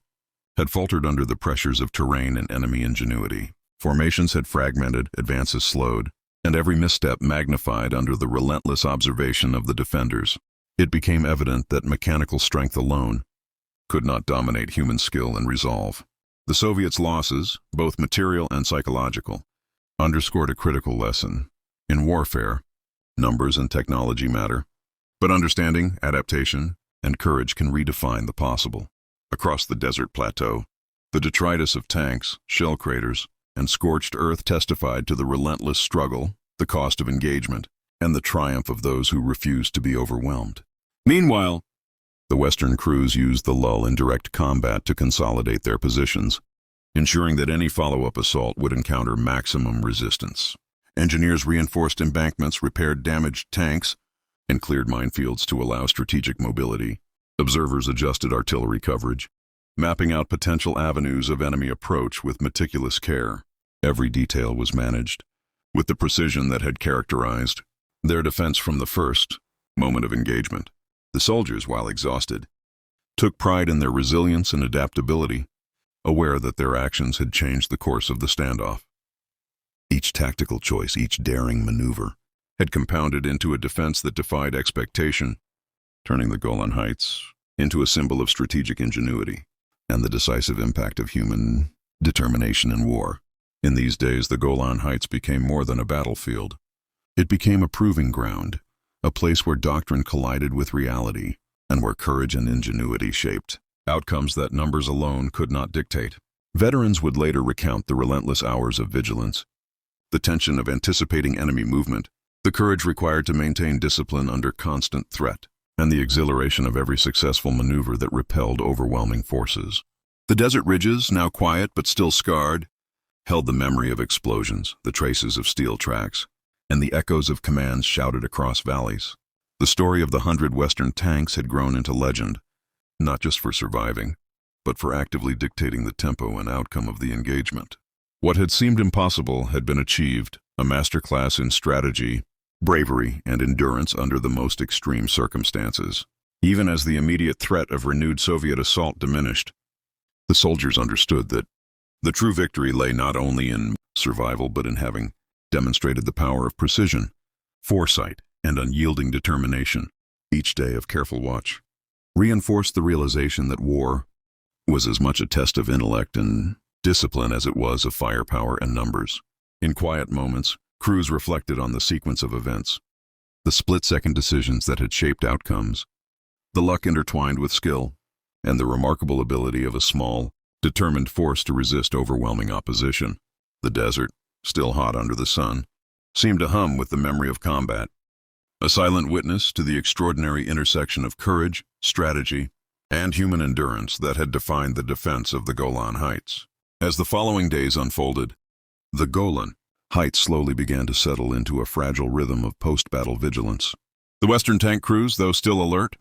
had faltered under the pressures of terrain and enemy ingenuity. Formations had fragmented, advances slowed, and every misstep magnified under the relentless observation of the defenders. It became evident that mechanical strength alone could not dominate human skill and resolve. The Soviets' losses, both material and psychological, underscored a critical lesson. In warfare, numbers and technology matter, but understanding, adaptation, and courage can redefine the possible. Across the desert plateau, the detritus of tanks, shell craters, and scorched earth testified to the relentless struggle, the cost of engagement, and the triumph of those who refused to be overwhelmed. Meanwhile, the Western crews used the lull in direct combat to consolidate their positions, ensuring that any follow-up assault would encounter maximum resistance. Engineers reinforced embankments, repaired damaged tanks, and cleared minefields to allow strategic mobility. Observers adjusted artillery coverage, mapping out potential avenues of enemy approach with meticulous care. Every detail was managed with the precision that had characterized their defense from the first moment of engagement. The soldiers, while exhausted, took pride in their resilience and adaptability, aware that their actions had changed the course of the standoff. Each tactical choice, each daring maneuver, had compounded into a defense that defied expectation, turning the Golan Heights into a symbol of strategic ingenuity and the decisive impact of human determination in war. In these days, the Golan Heights became more than a battlefield. It became a proving ground, a place where doctrine collided with reality, and where courage and ingenuity shaped outcomes that numbers alone could not dictate. Veterans would later recount the relentless hours of vigilance, the tension of anticipating enemy movement, the courage required to maintain discipline under constant threat, and the exhilaration of every successful maneuver that repelled overwhelming forces. The desert ridges, now quiet but still scarred, held the memory of explosions, the traces of steel tracks, and the echoes of commands shouted across valleys. The story of the 100 Western tanks had grown into legend, not just for surviving, but for actively dictating the tempo and outcome of the engagement. What had seemed impossible had been achieved, a masterclass in strategy, bravery, and endurance under the most extreme circumstances. Even as the immediate threat of renewed Soviet assault diminished, the soldiers understood that the true victory lay not only in survival but in having demonstrated the power of precision, foresight, and unyielding determination. Each day of careful watch reinforced the realization that war was as much a test of intellect and discipline as it was of firepower and numbers. In quiet moments, crews reflected on the sequence of events, the split-second decisions that had shaped outcomes, the luck intertwined with skill, and the remarkable ability of a small, determined force to resist overwhelming opposition. The desert, still hot under the sun, seemed to hum with the memory of combat, a silent witness to the extraordinary intersection of courage, strategy, and human endurance that had defined the defense of the Golan Heights. As the following days unfolded, the Golan Heights slowly began to settle into a fragile rhythm of post-battle vigilance. The Western tank crews, though still alert,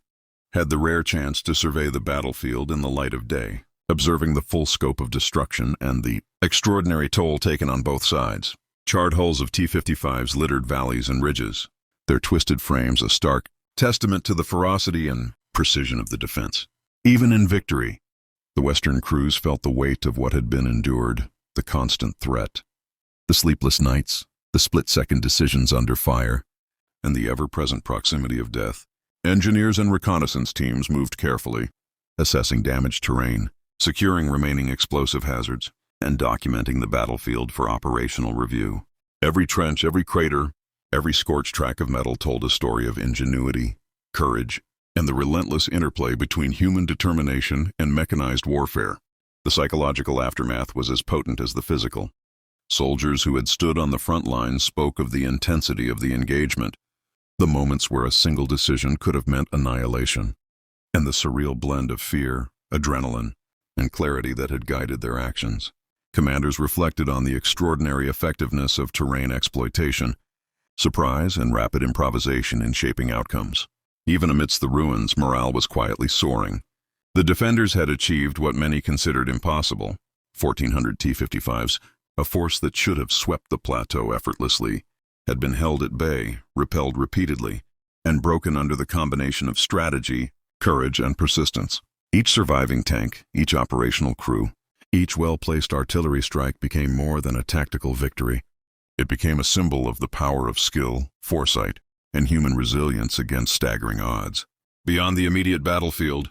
had the rare chance to survey the battlefield in the light of day, observing the full scope of destruction and the extraordinary toll taken on both sides. Charred hulls of T-55s littered valleys and ridges, their twisted frames a stark testament to the ferocity and precision of the defense. Even in victory, the Western crews felt the weight of what had been endured, the constant threat, the sleepless nights, the split-second decisions under fire, and the ever-present proximity of death. Engineers and reconnaissance teams moved carefully, assessing damaged terrain, securing remaining explosive hazards, and documenting the battlefield for operational review. Every trench, every crater, every scorched track of metal told a story of ingenuity, courage, and the relentless interplay between human determination and mechanized warfare. The psychological aftermath was as potent as the physical. Soldiers who had stood on the front lines spoke of the intensity of the engagement, the moments where a single decision could have meant annihilation, and the surreal blend of fear, adrenaline, and clarity that had guided their actions. Commanders reflected on the extraordinary effectiveness of terrain exploitation, surprise, and rapid improvisation in shaping outcomes. Even amidst the ruins, morale was quietly soaring. The defenders had achieved what many considered impossible: 1,400 T-55s, a force that should have swept the plateau effortlessly, had been held at bay, repelled repeatedly, and broken under the combination of strategy, courage, and persistence. Each surviving tank, each operational crew, each well-placed artillery strike became more than a tactical victory. It became a symbol of the power of skill, foresight, and human resilience against staggering odds. Beyond the immediate battlefield,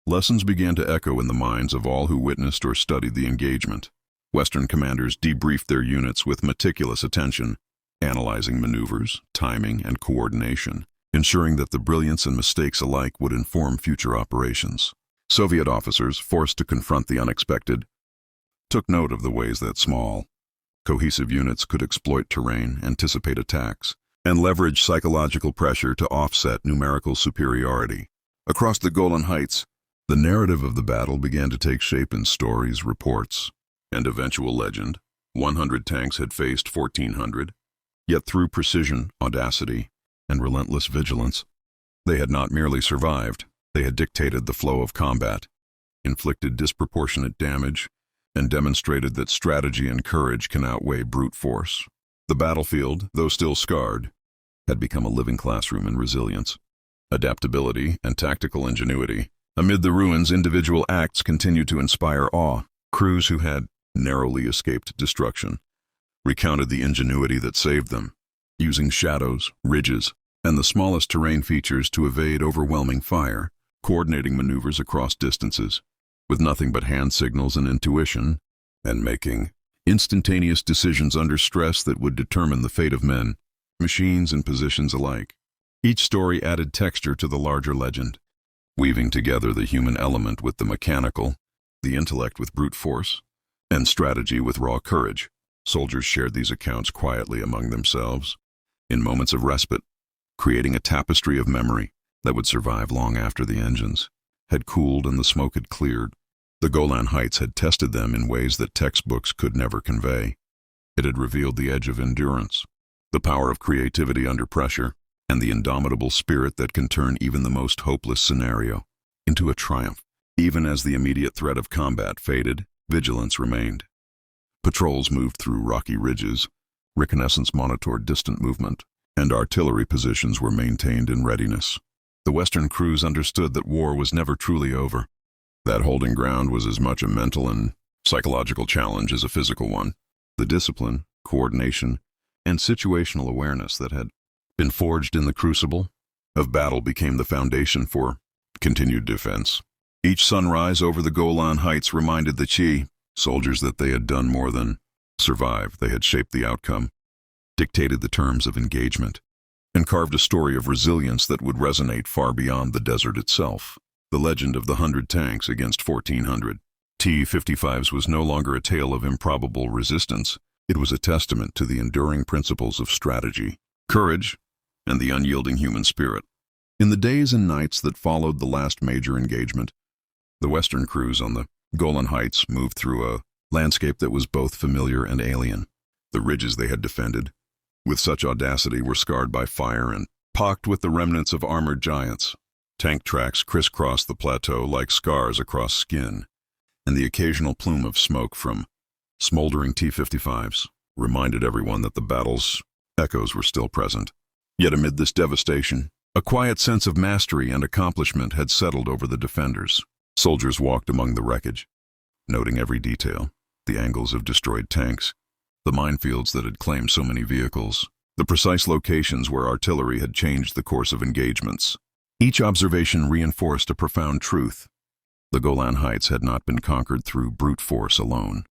lessons began to echo in the minds of all who witnessed or studied the engagement. Western commanders debriefed their units with meticulous attention, analyzing maneuvers, timing, and coordination, ensuring that the brilliance and mistakes alike would inform future operations. Soviet officers, forced to confront the unexpected, took note of the ways that small, cohesive units could exploit terrain, anticipate attacks, and leverage psychological pressure to offset numerical superiority. Across the Golan Heights, the narrative of the battle began to take shape in stories, reports, and eventual legend. 100 tanks had faced 1,400, yet through precision, audacity, and relentless vigilance, they had not merely survived, they had dictated the flow of combat, inflicted disproportionate damage, and demonstrated that strategy and courage can outweigh brute force. The battlefield, though still scarred, had become a living classroom in resilience, adaptability, and tactical ingenuity. Amid the ruins, individual acts continued to inspire awe. Crews who had narrowly escaped destruction recounted the ingenuity that saved them, using shadows, ridges, and the smallest terrain features to evade overwhelming fire, coordinating maneuvers across distances, with nothing but hand signals and intuition, and making instantaneous decisions under stress that would determine the fate of men, machines, and positions alike. Each story added texture to the larger legend, weaving together the human element with the mechanical, the intellect with brute force, and strategy with raw courage. Soldiers shared these accounts quietly among themselves, in moments of respite, creating a tapestry of memory that would survive long after the engines had cooled and the smoke had cleared. The Golan Heights had tested them in ways that textbooks could never convey. It had revealed the edge of endurance, the power of creativity under pressure, and the indomitable spirit that can turn even the most hopeless scenario into a triumph. Even as the immediate threat of combat faded, vigilance remained. Patrols moved through rocky ridges, reconnaissance monitored distant movement, and artillery positions were maintained in readiness. The Western crews understood that war was never truly over, that holding ground was as much a mental and psychological challenge as a physical one. The discipline, coordination, and situational awareness that had been forged in the crucible of battle became the foundation for continued defense. Each sunrise over the Golan Heights reminded the soldiers that they had done more than survive. They had shaped the outcome, dictated the terms of engagement, and carved a story of resilience that would resonate far beyond the desert itself. The legend of the 100 tanks against 1,400 T-55s was no longer a tale of improbable resistance. It was a testament to the enduring principles of strategy, courage, and the unyielding human spirit. In the days and nights that followed the last major engagement, the Western crews on the Golan Heights moved through a landscape that was both familiar and alien. The ridges they had defended, with such audacity, were scarred by fire and pocked with the remnants of armored giants. Tank tracks crisscrossed the plateau like scars across skin, and the occasional plume of smoke from smoldering T-55s reminded everyone that the battle's echoes were still present. Yet amid this devastation, a quiet sense of mastery and accomplishment had settled over the defenders. Soldiers walked among the wreckage, noting every detail: the angles of destroyed tanks, the minefields that had claimed so many vehicles, the precise locations where artillery had changed the course of engagements. Each observation reinforced a profound truth: the Golan Heights had not been conquered through brute force alone.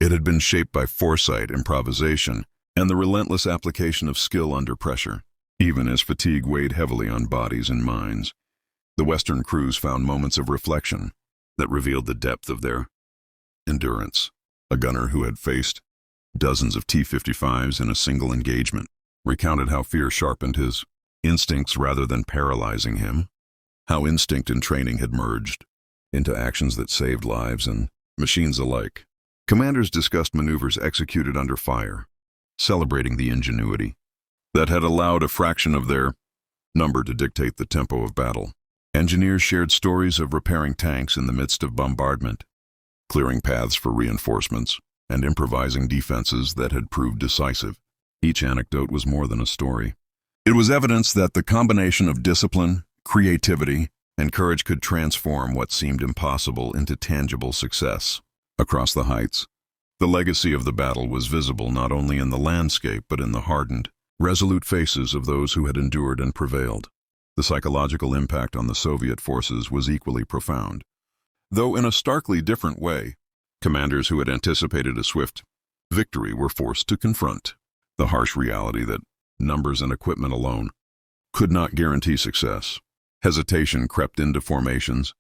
It had been shaped by foresight, improvisation, and the relentless application of skill under pressure. Even as fatigue weighed heavily on bodies and minds, the Western crews found moments of reflection that revealed the depth of their endurance. A gunner who had faced dozens of T-55s in a single engagement recounted how fear sharpened his instincts rather than paralyzing him, how instinct and training had merged into actions that saved lives and machines alike. Commanders discussed maneuvers executed under fire, celebrating the ingenuity that had allowed a fraction of their number to dictate the tempo of battle. Engineers shared stories of repairing tanks in the midst of bombardment, clearing paths for reinforcements, and improvising defenses that had proved decisive. Each anecdote was more than a story. It was evidence that the combination of discipline, creativity, and courage could transform what seemed impossible into tangible success. Across the heights, the legacy of the battle was visible not only in the landscape but in the hardened, resolute faces of those who had endured and prevailed. The psychological impact on the Soviet forces was equally profound. Though in a starkly different way, commanders who had anticipated a swift victory were forced to confront the harsh reality that numbers and equipment alone could not guarantee success. Hesitation crept into formations,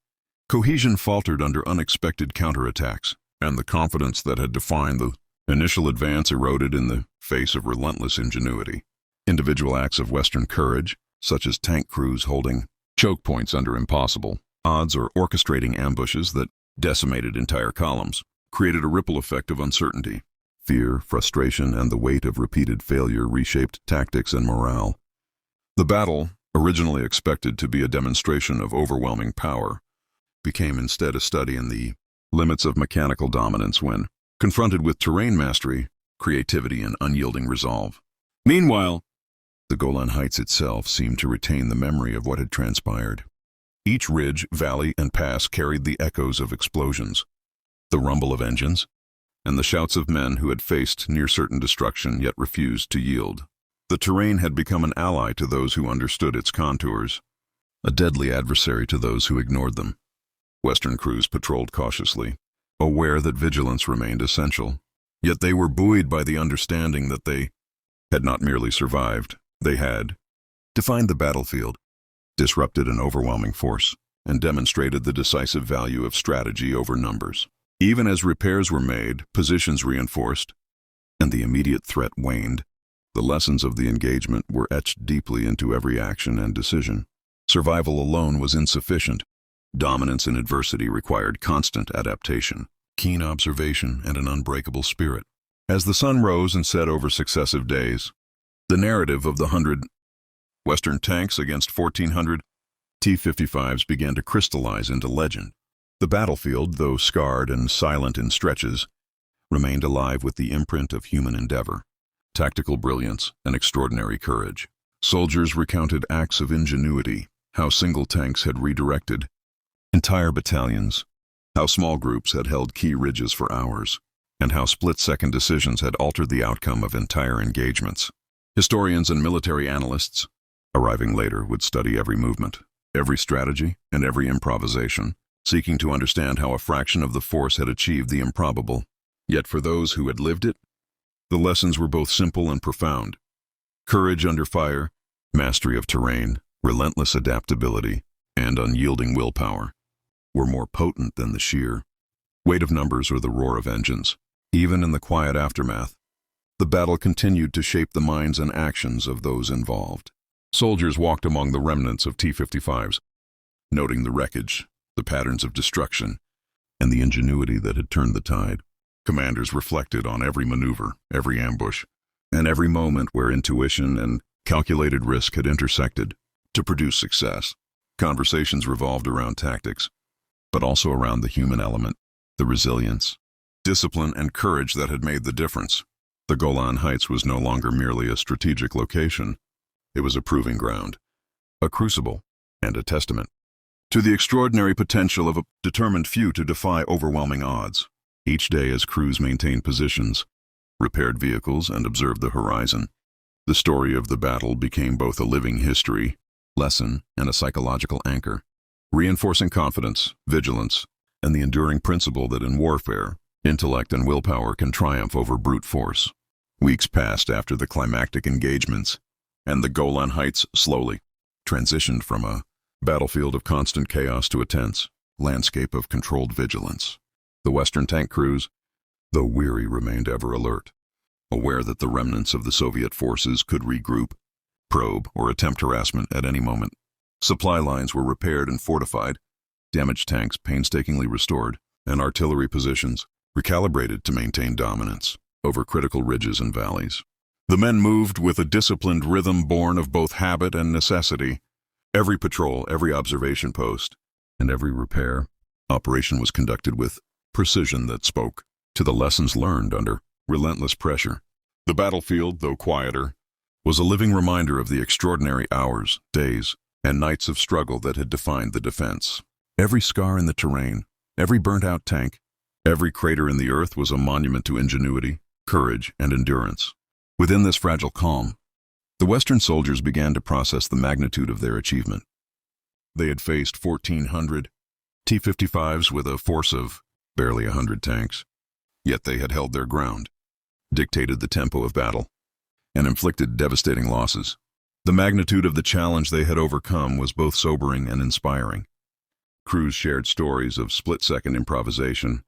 cohesion faltered under unexpected counterattacks, and the confidence that had defined the initial advance eroded in the face of relentless ingenuity. Individual acts of Western courage, such as tank crews holding choke points under impossible odds or orchestrating ambushes that decimated entire columns, created a ripple effect of uncertainty. Fear, frustration, and the weight of repeated failure reshaped tactics and morale. The battle, originally expected to be a demonstration of overwhelming power, became instead a study in the limits of mechanical dominance when confronted with terrain mastery, creativity, and unyielding resolve. Meanwhile, the Golan Heights itself seemed to retain the memory of what had transpired. Each ridge, valley, and pass carried the echoes of explosions, the rumble of engines, and the shouts of men who had faced near-certain destruction yet refused to yield. The terrain had become an ally to those who understood its contours, a deadly adversary to those who ignored them. Western crews patrolled cautiously, aware that vigilance remained essential, yet they were buoyed by the understanding that they had not merely survived, they had defined the battlefield, disrupted an overwhelming force, and demonstrated the decisive value of strategy over numbers. Even as repairs were made, positions reinforced, and the immediate threat waned, the lessons of the engagement were etched deeply into every action and decision. Survival alone was insufficient. Dominance in adversity required constant adaptation, keen observation, and an unbreakable spirit. As the sun rose and set over successive days, the narrative of the 100 Western tanks against 1,400 T-55s began to crystallize into legend. The battlefield, though scarred and silent in stretches, remained alive with the imprint of human endeavor, tactical brilliance, and extraordinary courage. Soldiers recounted acts of ingenuity, how single tanks had redirected entire battalions, how small groups had held key ridges for hours, and how split-second decisions had altered the outcome of entire engagements. Historians and military analysts, arriving later, would study every movement, every strategy, and every improvisation, seeking to understand how a fraction of the force had achieved the improbable. Yet for those who had lived it, the lessons were both simple and profound. Courage under fire, mastery of terrain, relentless adaptability, and unyielding willpower were more potent than the sheer weight of numbers or the roar of engines. Even in the quiet aftermath, the battle continued to shape the minds and actions of those involved. Soldiers walked among the remnants of T-55s, noting the wreckage, the patterns of destruction, and the ingenuity that had turned the tide. Commanders reflected on every maneuver, every ambush, and every moment where intuition and calculated risk had intersected to produce success. Conversations revolved around tactics, but also around the human element, the resilience, discipline, and courage that had made the difference. The Golan Heights was no longer merely a strategic location. It was a proving ground, a crucible, and a testament to the extraordinary potential of a determined few to defy overwhelming odds. Each day, as crews maintained positions, repaired vehicles, and observed the horizon, the story of the battle became both a living history, lesson, and a psychological anchor, reinforcing confidence, vigilance, and the enduring principle that in warfare, intellect and willpower can triumph over brute force. Weeks passed after the climactic engagements, and the Golan Heights slowly transitioned from a battlefield of constant chaos to a tense landscape of controlled vigilance. The Western tank crews, though weary, remained ever alert, aware that the remnants of the Soviet forces could regroup probe, or attempt harassment at any moment. Supply lines were repaired and fortified, damaged tanks painstakingly restored, and artillery positions recalibrated to maintain dominance over critical ridges and valleys. The men moved with a disciplined rhythm born of both habit and necessity. Every patrol, every observation post, and every repair operation was conducted with precision that spoke to the lessons learned under relentless pressure. The battlefield, though quieter, was a living reminder of the extraordinary hours, days, and nights of struggle that had defined the defense. Every scar in the terrain, every burnt-out tank, every crater in the earth was a monument to ingenuity, courage, and endurance. Within this fragile calm, the Western soldiers began to process the magnitude of their achievement. They had faced 1,400 T-55s with a force of barely 100 tanks, yet they had held their ground, dictated the tempo of battle, and inflicted devastating losses. The magnitude of the challenge they had overcome was both sobering and inspiring. Crews shared stories of split-second improvisation,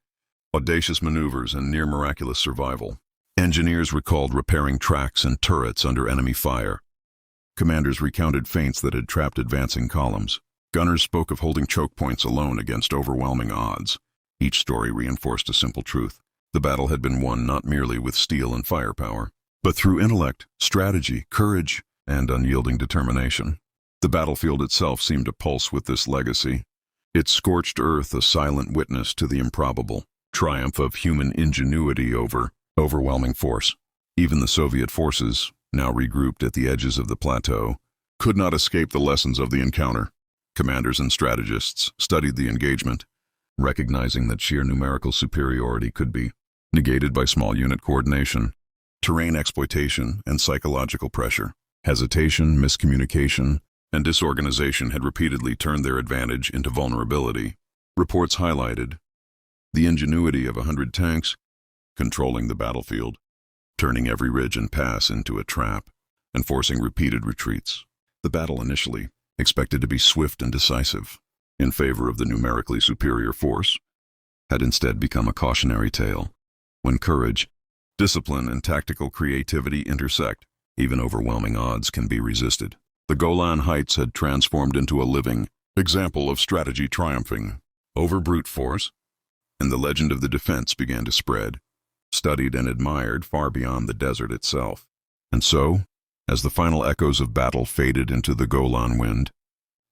audacious maneuvers, and near-miraculous survival. Engineers recalled repairing tracks and turrets under enemy fire. Commanders recounted feints that had trapped advancing columns. Gunners spoke of holding choke points alone against overwhelming odds. Each story reinforced a simple truth. The battle had been won not merely with steel and firepower, but through intellect, strategy, courage, and unyielding determination. The battlefield itself seemed to pulse with this legacy, its scorched earth a silent witness to the improbable triumph of human ingenuity over overwhelming force. Even the Soviet forces, now regrouped at the edges of the plateau, could not escape the lessons of the encounter. Commanders and strategists studied the engagement, recognizing that sheer numerical superiority could be negated by small unit coordination, terrain exploitation, and psychological pressure. Hesitation, miscommunication, and disorganization had repeatedly turned their advantage into vulnerability. Reports highlighted the ingenuity of 100 tanks controlling the battlefield, turning every ridge and pass into a trap, and forcing repeated retreats. The battle initially expected to be swift and decisive, in favor of the numerically superior force, had instead become a cautionary tale. When courage, discipline, and tactical creativity intersect, even overwhelming odds can be resisted. The Golan Heights had transformed into a living example of strategy triumphing over brute force, and the legend of the defense began to spread, studied and admired far beyond the desert itself. And so, as the final echoes of battle faded into the Golan wind,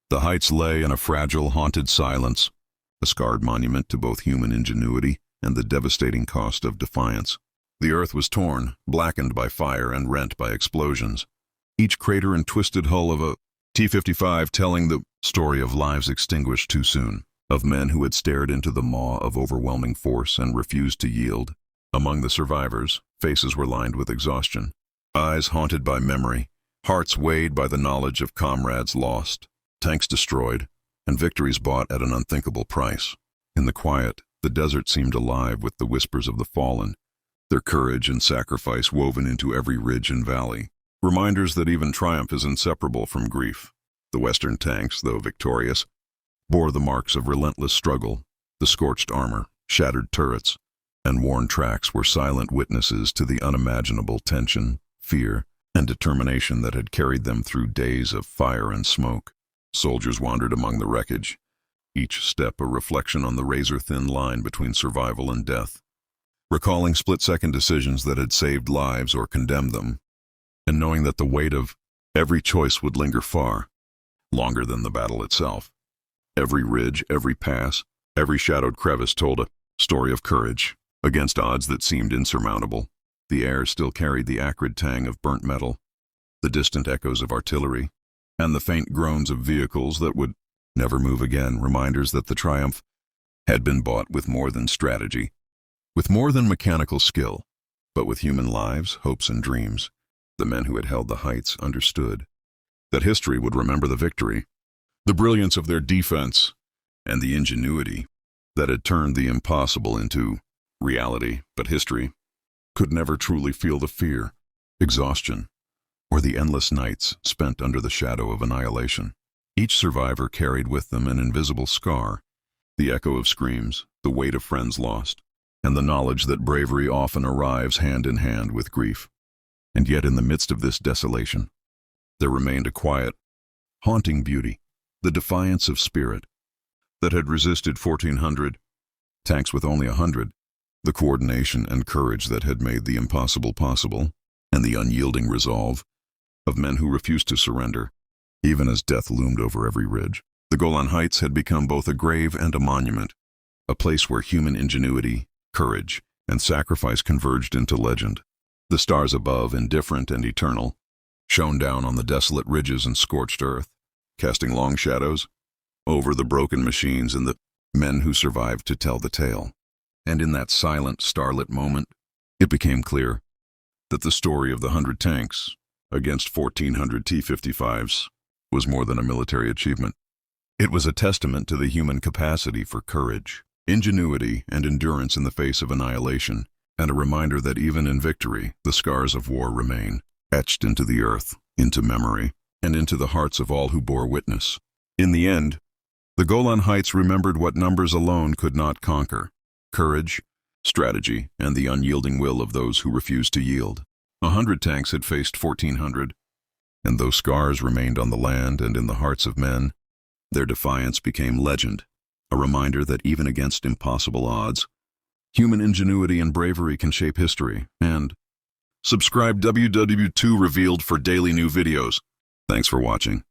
the heights lay in a fragile, haunted silence, a scarred monument to both human ingenuity and the devastating cost of defiance. The earth was torn, blackened by fire and rent by explosions, each crater and twisted hull of a T-55 telling the story of lives extinguished too soon, of men who had stared into the maw of overwhelming force and refused to yield. Among the survivors, faces were lined with exhaustion, eyes haunted by memory, hearts weighed by the knowledge of comrades lost, tanks destroyed, and victories bought at an unthinkable price. In the quiet, the desert seemed alive with the whispers of the fallen, their courage and sacrifice woven into every ridge and valley, reminders that even triumph is inseparable from grief. The Western tanks, though victorious, bore the marks of relentless struggle. The scorched armor, shattered turrets, and worn tracks were silent witnesses to the unimaginable tension, fear, and determination that had carried them through days of fire and smoke. Soldiers wandered among the wreckage, each step a reflection on the razor-thin line between survival and death, recalling split-second decisions that had saved lives or condemned them, and knowing that the weight of every choice would linger far, longer than the battle itself. Every ridge, every pass, every shadowed crevice told a story of courage. Against odds that seemed insurmountable, the air still carried the acrid tang of burnt metal, the distant echoes of artillery, and the faint groans of vehicles that would never move again, reminders that the triumph had been bought with more than strategy, with more than mechanical skill, but with human lives, hopes, and dreams. The men who had held the heights understood that history would remember the victory, the brilliance of their defense, and the ingenuity that had turned the impossible into reality. But history could never truly feel the fear, exhaustion, or the endless nights spent under the shadow of annihilation. Each survivor carried with them an invisible scar, the echo of screams, the weight of friends lost, and the knowledge that bravery often arrives hand in hand with grief. And yet in the midst of this desolation, There remained a quiet, haunting beauty, the defiance of spirit, that had resisted 1,400 tanks with only 100, the coordination and courage that had made the impossible possible, and the unyielding resolve of men who refused to surrender, even as death loomed over every ridge. The Golan Heights had become both a grave and a monument, a place where human ingenuity, courage, and sacrifice converged into legend. The stars above, indifferent and eternal, shone down on the desolate ridges and scorched earth, casting long shadows over the broken machines and the men who survived to tell the tale. And in that silent, starlit moment, it became clear that the story of the 100 tanks against 1,400 T-55s was more than a military achievement. It was a testament to the human capacity for courage, ingenuity, and endurance in the face of annihilation, and a reminder that even in victory, the scars of war remain, etched into the earth, into memory, and into the hearts of all who bore witness. In the end, the Golan Heights remembered what numbers alone could not conquer: courage, strategy, and the unyielding will of those who refused to yield. 100 tanks had faced 1,400, and those scars remained on the land and in the hearts of men. Their defiance became legend, a reminder that even against impossible odds, human ingenuity and bravery can shape history. And subscribe WW2 Revealed for daily new videos. Thanks for watching.